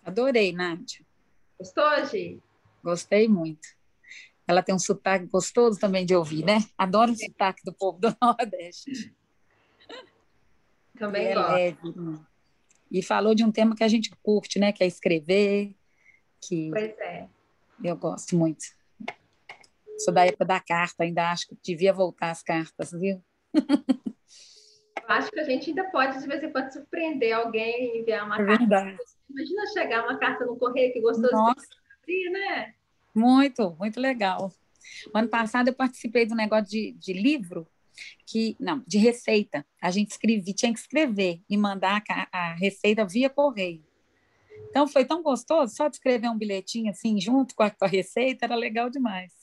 E: Adorei, Nádia.
D: Gostou, Gi?
E: Gostei muito. Ela tem um sotaque gostoso também de ouvir, né? Adoro o sotaque do povo do Nordeste. E
D: Também
E: é
D: gosto.
E: leve, né? E falou de um tema que a gente curte, né? Que é escrever, que
D: Pois é.
E: eu gosto muito. Sou da época da carta, ainda acho que devia voltar as cartas, viu?
D: Eu acho que a gente ainda pode, de vez em quando, surpreender alguém e enviar uma
E: É
D: carta.
E: verdade.
D: Imagina chegar uma carta no correio, que gostoso
E: Nossa,
D: de né?
E: muito, muito legal. O ano passado eu participei de um negócio de livro, não, de receita. A gente tinha que escrever e mandar a receita via correio. Então foi tão gostoso, só de escrever um bilhetinho assim junto com a receita, era legal demais.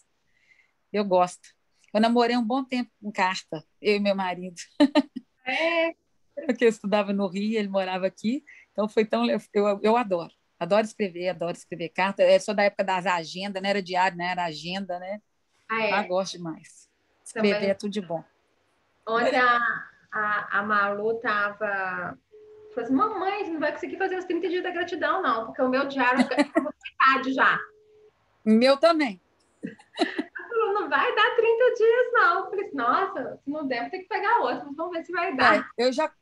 E: Eu gosto. Eu namorei um bom tempo com carta, eu e meu marido,
D: É,
E: porque eu estudava no Rio, ele morava aqui, então foi tão. Eu adoro. Adoro escrever carta. Eu sou da época das agendas, não era diário, não era agenda, né? Ah,
D: é.
E: gosto demais. Escrever
D: Também.
E: é tudo de bom.
D: Ontem a Malu estava... Falou assim, mamãe, você não vai conseguir fazer os 30 dias da gratidão, não, porque o meu diário é metade já.
E: Meu também.
D: Ela falou, não vai dar 30 dias, não. Eu falei assim, nossa, se não der, vou ter que pegar outro, mas vamos ver se vai dar.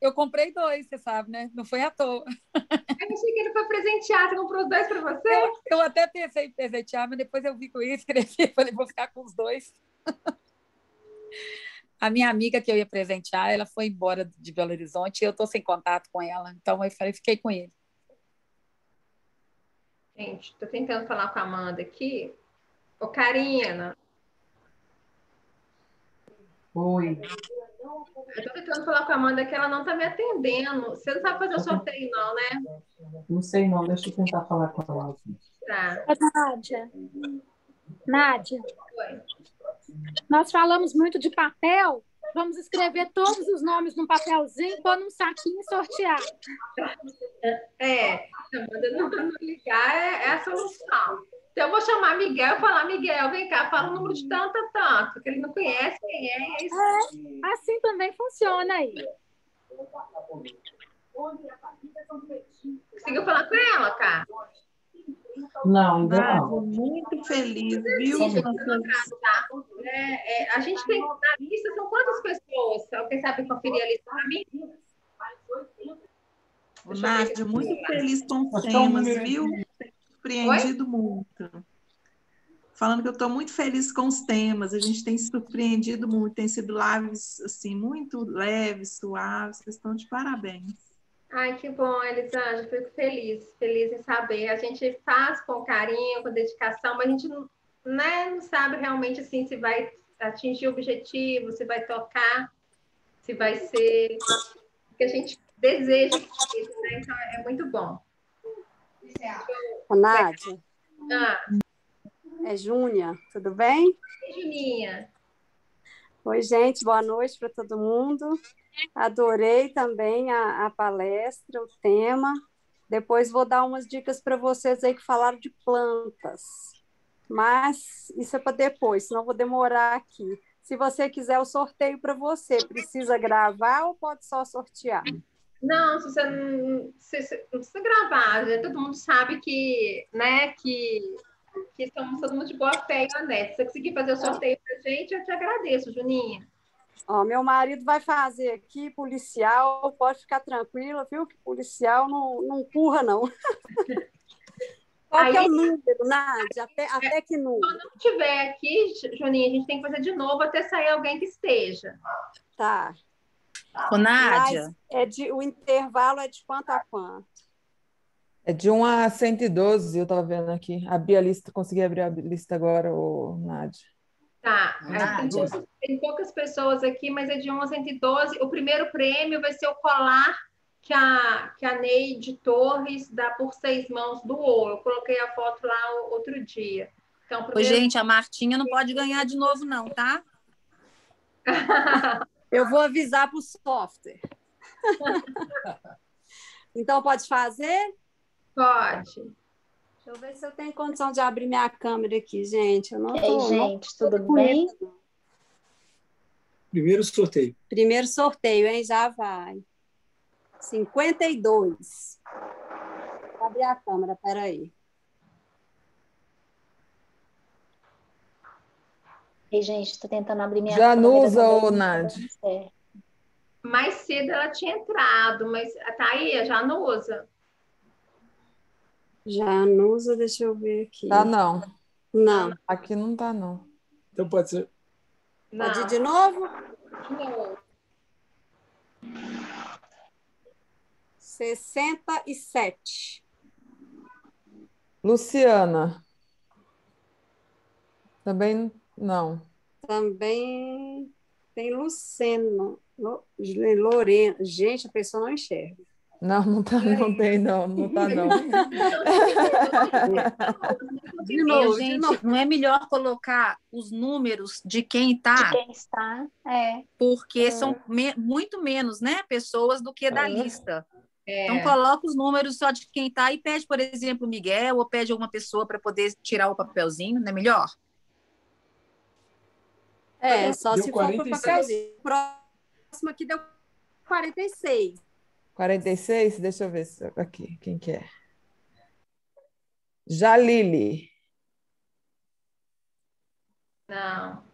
E: Eu comprei 2, você sabe, né? Não foi à toa.
D: Eu achei que ele foi presentear, você comprou os 2 para você?
E: Eu até pensei em presentear, mas depois eu vi que eu ia escrever, falei, vou ficar com os 2. A minha amiga que eu ia presentear, ela foi embora de Belo Horizonte e eu estou sem contato com ela, então eu falei, fiquei com ele.
D: Gente, estou tentando falar com a Amanda aqui. Ô, Karina.
B: Oi.
D: Eu estou tentando falar com a Amanda que ela não está me atendendo. Você não sabe fazer o sorteio, não, né?
B: Não sei não, deixa eu tentar falar com ela.
D: Tá.
G: Nádia,
D: Oi.
G: nós falamos muito de papel. Vamos escrever todos os nomes num papelzinho, pôr num saquinho e sortear.
D: Se a Amanda não ligar, é a solução. Então, eu vou chamar Miguel e falar, Miguel, vem cá, fala o número de tanto a tanto, que ele não conhece quem é. É isso.
G: Assim também funciona aí.
D: Conseguiu falar com ela, cara?
B: Não, ainda
C: Nádia,
B: não.
C: muito feliz, viu?
D: A gente tem na lista, são quantas pessoas? Alguém sabe conferir a lista para mim?
C: Nádia, muito feliz com os
B: Acho que é um
C: temas,
B: número
C: viu? Surpreendido muito. Falando que eu estou muito feliz com os temas, a gente tem se surpreendido muito, tem sido lives assim, muito leves, suaves, vocês estão de parabéns.
D: Ai, que bom, Elisângela, fico feliz em saber. A gente faz com carinho, com dedicação, mas a gente não sabe realmente assim, se vai atingir o objetivo, se vai tocar, se vai ser o que a gente deseja que seja, né? Então, é muito bom.
H: Nádia,
D: Ah,
H: é Júnia, tudo bem?
D: e Juninha?
H: Oi, gente, boa noite para todo mundo. Adorei também a palestra, o tema. Depois vou dar umas dicas para vocês aí que falaram de plantas. Mas isso é para depois, senão vou demorar aqui. Se você quiser o sorteio para você, precisa gravar ou pode só sortear?
D: Não, se você não precisa gravar, né? Todo mundo sabe que, né, que estamos todo mundo de boa fé e honesto. Se você conseguir fazer o sorteio para a gente, eu te agradeço, Juninha.
H: Ó, meu marido vai fazer aqui, policial, pode ficar tranquila, viu? Que policial não empurra, não. Qual que é o número, Nádia? Até que número?
D: Quando não estiver aqui, Juninha, a gente tem que fazer de novo até sair alguém que esteja.
H: Tá.
E: Ô, Nádia.
H: Mas o intervalo é de quanto a quanto?
B: É de 1 a 112, eu estava vendo aqui. Abri a lista, consegui abrir a lista agora, Nádia.
D: Tá, tem poucas pessoas aqui, mas é de 1 a 112. O primeiro prêmio vai ser o colar que a Neide Torres dá por 6 mãos do ouro. Eu coloquei a foto lá outro dia. Então, primeiro...
E: Ô, gente, a Martinha não pode ganhar de novo, não, tá?
H: Eu vou avisar para o software. Então, pode fazer?
D: Pode.
H: Deixa eu ver se eu tenho condição de abrir minha câmera aqui, gente. Eu não tô,
G: gente, tudo bem?
I: Primeiro sorteio.
H: Primeiro sorteio, hein? Já vai. 52. Vou abrir a câmera, peraí.
G: Ei, gente, estou tentando abrir minha
B: Janusa
G: câmera.
B: ou Nádia?
D: Mais cedo ela tinha entrado, mas tá aí, a Janusa.
H: Janusa, deixa eu ver aqui.
B: Tá, não.
H: Não.
B: Aqui não tá, não.
I: Então pode ser.
H: Pode ir de novo?
D: De novo.
H: 67.
B: Luciana. Também não.
H: Também tem Luceno. Lorena. Gente, a pessoa não enxerga.
B: Não tá, não tem, não. Não tá, não.
H: De novo,
E: gente,
H: de novo.
E: não é melhor colocar os números de quem
G: De
E: está,
G: quem está,
E: porque são muito menos, né, pessoas do que da lista.
D: É.
E: Então, coloca os números só de quem está e pede, por exemplo, o Miguel, ou pede alguma pessoa para poder tirar o papelzinho, não é melhor?
H: Só
I: Deu
H: se for para
I: 46.
H: papelzinho. Próximo aqui deu 46.
B: 46? Deixa eu ver aqui, quem que é? Jalili.
D: Não.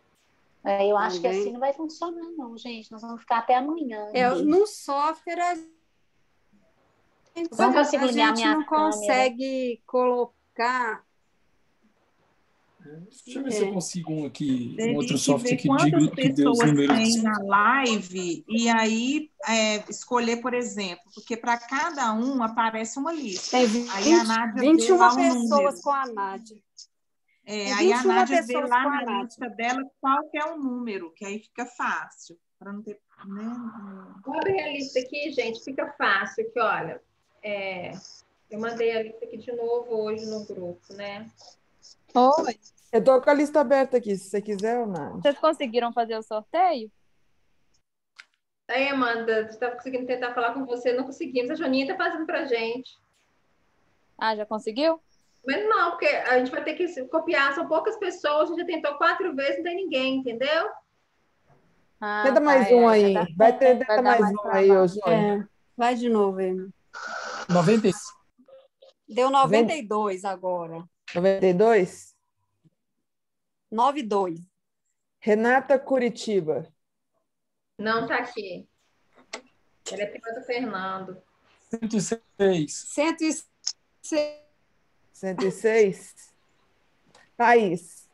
I: Eu acho que
H: Também.
I: assim não vai funcionar, não, gente. Nós vamos ficar até amanhã.
H: No software,
I: Não consigo
H: a
I: ligar
H: gente
I: minha
H: não
I: câmera.
H: consegue colocar.
J: Deixa eu ver se eu consigo um aqui,
C: Teria
J: um outro
C: que
J: software
C: ver
J: aqui
C: quantas
J: que dê os
C: pessoas
J: números.
C: tem na live e aí escolher, por exemplo, porque para cada um aparece uma lista.
H: Tem
C: Aí a Nádia vê
H: 21
C: lá um
H: pessoas
C: número.
H: com a Nádia.
C: Aí a
H: 21
C: Nádia vê
H: pessoas
C: lá
H: com a
C: na
H: Nádia.
C: lista dela qual que é o número, que aí fica fácil, para não ter. Né?
D: Vou abrir a lista aqui, gente, fica fácil, que olha, eu mandei a lista aqui de novo hoje no grupo, né?
G: Oi,
B: Eu estou com a lista aberta aqui, se você quiser, ou não.
G: vocês conseguiram fazer o sorteio?
D: Aí, Amanda, estava conseguindo tentar falar com você, não conseguimos. A Joninha está fazendo para a gente.
G: Ah, já conseguiu?
D: Mas não, porque a gente vai ter que copiar, são poucas pessoas, a gente já tentou 4 vezes, não tem ninguém, entendeu?
G: Ah,
B: Tenta mais um aí. Vai tentar
G: dar
B: mais
G: mais
B: um aí, ô
G: trabalho.
B: Júnior.
H: Vai de novo aí.
J: 90,
H: Deu 92 agora.
B: 92?
H: 92.
B: Renata Curitiba.
D: Não está aqui. Ela é prima do Fernando.
J: 106.
H: 106.
B: 106? Thaís.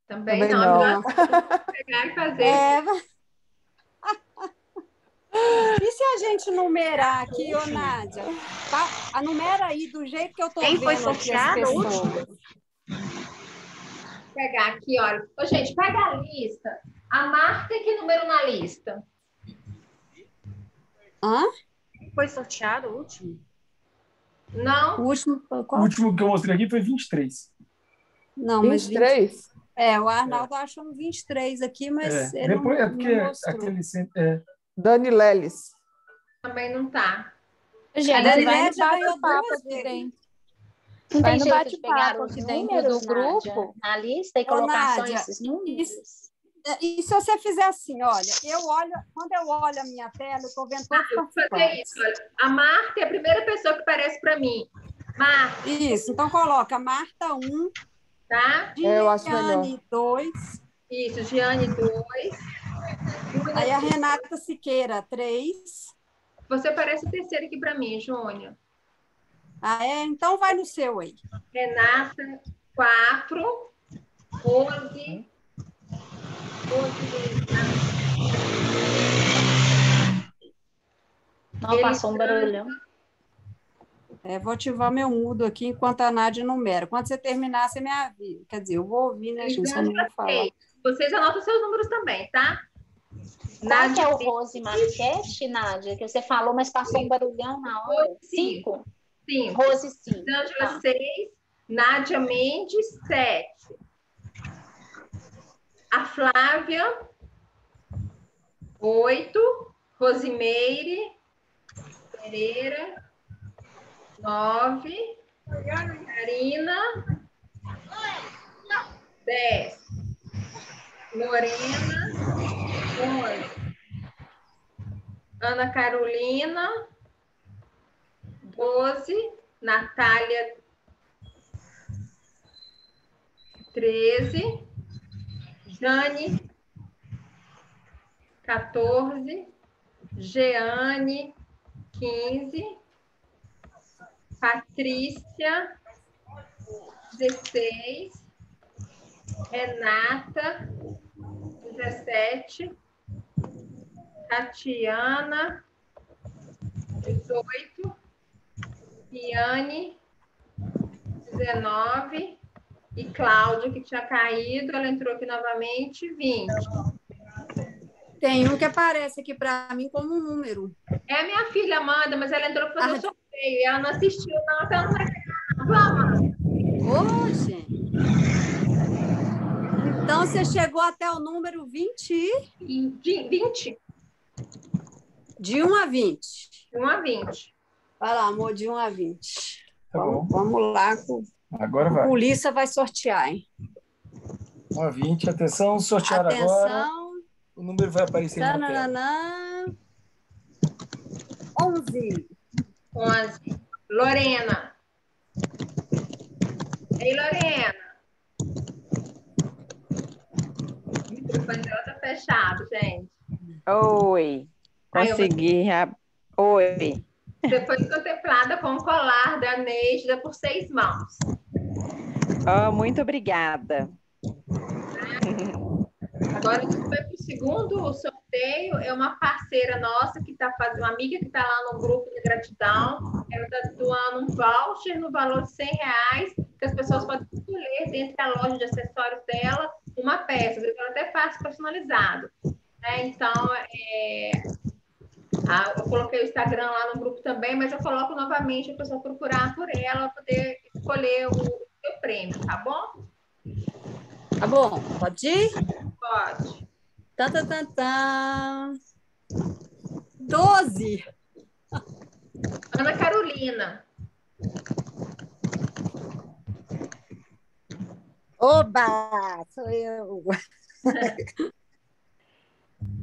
D: Também
B: Também
D: não.
B: não.
D: Pegar e fazer.
H: E se a gente numerar aqui, ô Nádia? A numera aí do jeito que eu tô
I: Quem
H: vendo
I: foi
H: aqui as
I: sorteado?
H: pessoas.
D: Vou pegar aqui, olha. Ô, gente, pega a lista. A Marta, que número na lista?
H: Hã?
I: Foi sorteado o último?
D: Não?
H: O último foi
J: O
H: qual?
J: último que eu mostrei aqui foi 23.
H: Não, mas
B: 23?
H: o Arnaldo achou um 23 aqui, mas ele
J: Depois
H: não,
J: é porque
H: não mostrou.
J: aquele.
B: Dani Leles.
D: Também não tá.
G: Gente,
H: A
G: vai
H: Daniela
G: no
H: já ganhou
G: bate-papo
H: 2
G: aqui
H: vezes.
G: dentro.
I: Não
G: Vai
I: tem
G: no
I: jeito de pegar
G: bate-papo
I: os
G: aqui dentro
I: números,
G: do
I: Nádia,
G: grupo.
I: na lista e
H: Ô,
I: colocar só
H: Nádia,
I: esses números?
H: E se você fizer assim, olha, quando eu olho a minha tela, eu estou vendo todos os
D: Eu vou fazer
H: participantes.
D: isso. Olha. A Marta é a primeira pessoa que aparece para mim. Marta,
H: Isso, então coloca Marta 1,
D: tá?
B: Eu acho melhor.
H: Giane 2,
D: Isso, Giane 2.
H: aí a Renata Siqueira 3.
D: Você aparece o terceiro aqui para mim, Júnior.
H: Então vai no seu aí.
D: Renata, 4. Rose.
I: Não, passou um barulhão.
H: Vou ativar meu mudo aqui enquanto a Nádia numera. Quando você terminar, você me avisa. Quer dizer, eu vou ouvir, né, gente? Eu não vou falar.
D: Vocês anotam seus números também, tá?
I: Qual que é o Rose Marquete, Nádia? Que você falou, mas passou um barulhão na hora. 5?
D: 5.
I: Rose 5.
D: Ângela 6. Nádia Mendes 7. A Flávia 8. Rosimeire Pereira 9. Karina 10. Lorena 11. Ana Carolina 12. Natália 13. Jane 14. Jeane 15. Patrícia 16. Renata 17. Tatiana 18. Iane 19. E Cláudia, que tinha caído, ela entrou aqui novamente, 20.
H: Tem um que aparece aqui para mim como um número.
D: É a minha filha, Amanda, mas ela entrou para fazer o sorteio. E ela não assistiu, não, então ela não vai pegar. Vamos!
H: Ô, gente! Então, você chegou até o número 20?
D: 20.
H: De 1 a 20.
D: De 1 a 20.
H: Vai lá, amor, de 1 a 20.
J: Tá bom.
H: Vamos lá.
J: Agora vai.
H: A polícia vai sortear, hein?
J: 1 a 20. Atenção, sortear agora.
H: Atenção.
J: O número vai aparecer na tela.
H: Tananã. 11.
D: 11. Lorena. Ei, Lorena. O microfone dela tá fechado, gente.
K: Oi, consegui. Oi.
D: Você foi contemplada com o colar da Neida por 6 mãos.
K: Oh, muito obrigada.
D: Agora a gente vai para o segundo sorteio. É uma parceira nossa que está fazendo, uma amiga que está lá no grupo de gratidão. Ela está doando um voucher no valor de R$100, que as pessoas podem escolher dentro da loja de acessórios dela uma peça. Às vezes ela até faz personalizado. Né? Então, eu coloquei o Instagram lá no grupo também, mas eu coloco novamente a pessoa procurar por ela para poder escolher o seu prêmio, tá bom?
H: Tá bom, pode ir?
D: Pode.
H: 12.
D: Ana Carolina.
L: Oba, sou eu.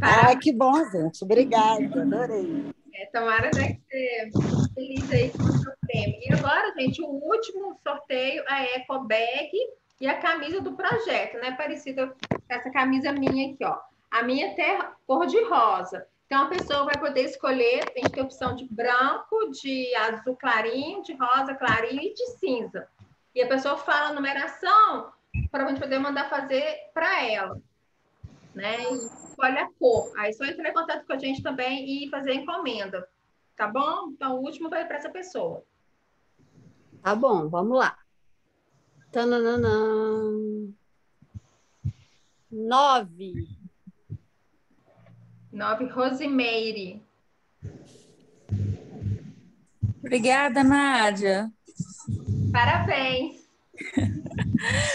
L: Ai, que bom, gente. Obrigada, adorei.
D: Tomara, né, que você feliz aí com o seu prêmio. E agora, gente, o último sorteio é a Eco Bag e a camisa do projeto, né? Parecida com essa camisa minha aqui, ó. A minha até cor de rosa. Então, a pessoa vai poder escolher, tem que ter opção de branco, de azul clarinho, de rosa clarinho e de cinza. E a pessoa fala a numeração para a gente poder mandar fazer para ela. Né? E escolhe a cor. Aí só entrar em contato com a gente também e fazer a encomenda. Tá bom? Então, o último vai para essa pessoa.
H: Tá bom, vamos lá. Tananã. 9.
D: 9, Rosimeire.
E: Obrigada, Nádia.
D: Parabéns.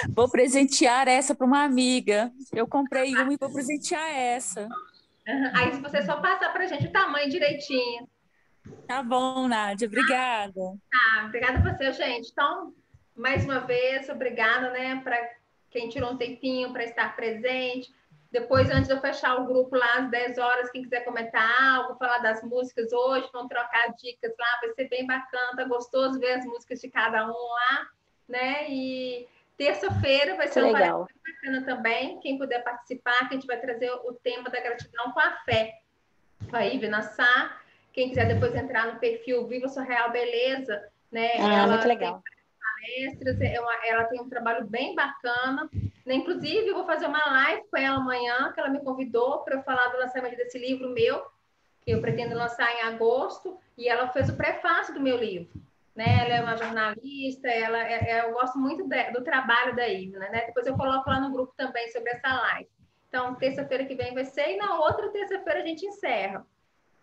E: Vou presentear essa para uma amiga. Eu comprei uma e vou presentear essa.
D: Aí, se você só passar para a gente o tamanho direitinho.
E: Tá bom, Nádia. Obrigada.
D: Obrigada a você, gente. Então, mais uma vez, obrigada, né, para quem tirou um tempinho para estar presente. Depois, antes de eu fechar o grupo lá às 10 horas, quem quiser comentar algo, falar das músicas hoje, vão trocar dicas lá, vai ser bem bacana, tá gostoso ver as músicas de cada um lá, né? E terça-feira vai ser uma palestra bacana também. Quem puder participar, que a gente vai trazer o tema da gratidão com a fé. Com a Ivna Sá. Quem quiser depois entrar no perfil Viva Sua Real Beleza, né? Ela
I: muito legal.
D: Tem palestras, ela tem um trabalho bem bacana. Inclusive, eu vou fazer uma live com ela amanhã, que ela me convidou para eu falar do lançamento desse livro meu, que eu pretendo lançar em agosto, e ela fez o prefácio do meu livro. Né? Ela é uma jornalista, eu gosto muito do trabalho da Ivna, né? Depois eu coloco lá no grupo também sobre essa live. Então, terça-feira que vem vai ser, e na outra terça-feira a gente encerra.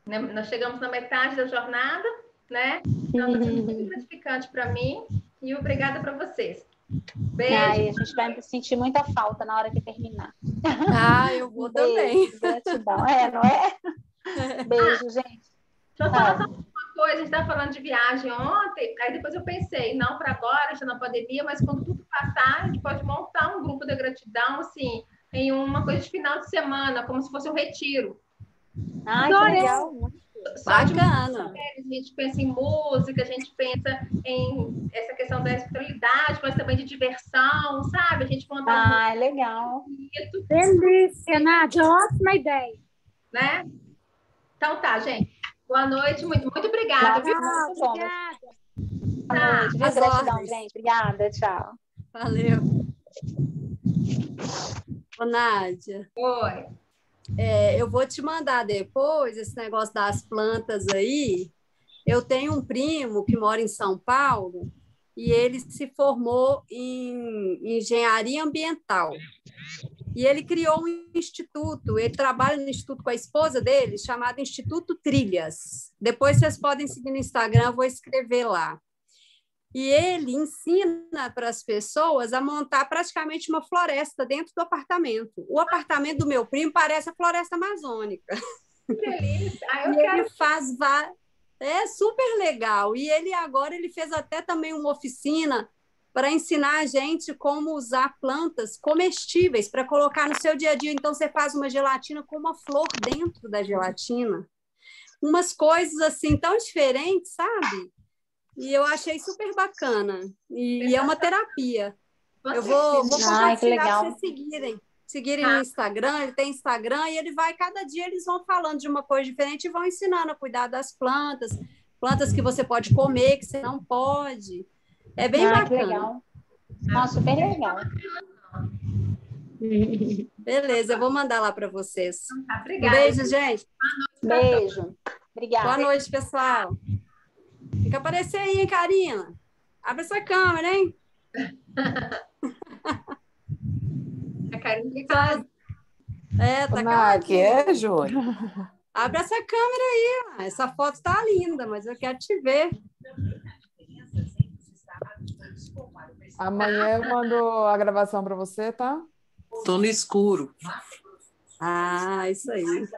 D: Né? Nós chegamos na metade da jornada, né? Então, está sendo muito gratificante para mim, e obrigada para vocês. Beijo.
I: Ai, a gente vai sentir muita falta na hora que terminar.
H: Eu vou também.
I: Gratidão. Não é? Beijo, gente.
D: Deixa eu falar só uma coisa. A gente estava falando de viagem ontem, aí depois eu pensei, não para agora, está na pandemia, mas quando tudo passar, a gente pode montar um grupo de gratidão, assim, em uma coisa de final de semana, como se fosse um retiro.
I: Ai, que legal.
H: Bacana.
D: A gente pensa em música, a gente pensa em essa questão da espiritualidade, mas também de diversão, sabe? A gente monta
I: legal.
G: Delícia, Nádia, ótima ideia.
D: Né? Então tá, gente. Boa noite, muito obrigada.
I: Viu? Muito bom. Boa noite. Gratidão, gente. Obrigada, tchau.
H: Valeu. Ô, Nádia.
D: Oi.
H: Eu vou te mandar depois esse negócio das plantas aí. Eu tenho um primo que mora em São Paulo e ele se formou em engenharia ambiental. E ele criou um instituto, ele trabalha no instituto com a esposa dele, chamado Instituto Trilhas. Depois vocês podem seguir no Instagram, eu vou escrever lá. E ele ensina para as pessoas a montar praticamente uma floresta dentro do apartamento. O apartamento do meu primo parece a floresta amazônica.
D: Que delícia!
H: Ele faz é super legal. E ele agora ele fez até também uma oficina para ensinar a gente como usar plantas comestíveis para colocar no seu dia a dia. Então, você faz uma gelatina com uma flor dentro da gelatina. Umas coisas assim tão diferentes, sabe? E eu achei super bacana. E é uma terapia. Eu vou compartilhar para vocês seguirem no Instagram. Ele tem Instagram e ele vai, cada dia eles vão falando de uma coisa diferente e vão ensinando a cuidar das plantas que você pode comer, que você não pode. É bem bacana.
I: Que legal. Nossa, super legal.
H: Beleza, eu vou mandar lá para vocês.
D: Obrigada.
H: Beijo, gente.
I: Beijo. Obrigada.
H: Boa noite, pessoal. Tem que aparecer aí, hein, Karina? Abre essa câmera, hein?
D: A Karina fica...
H: Tá
B: caladinha. Júlia?
H: Abre essa câmera aí. Essa foto tá linda, mas eu quero te ver.
B: Amanhã eu mando a gravação para você, tá?
M: Tô no escuro.
H: Ah, isso aí.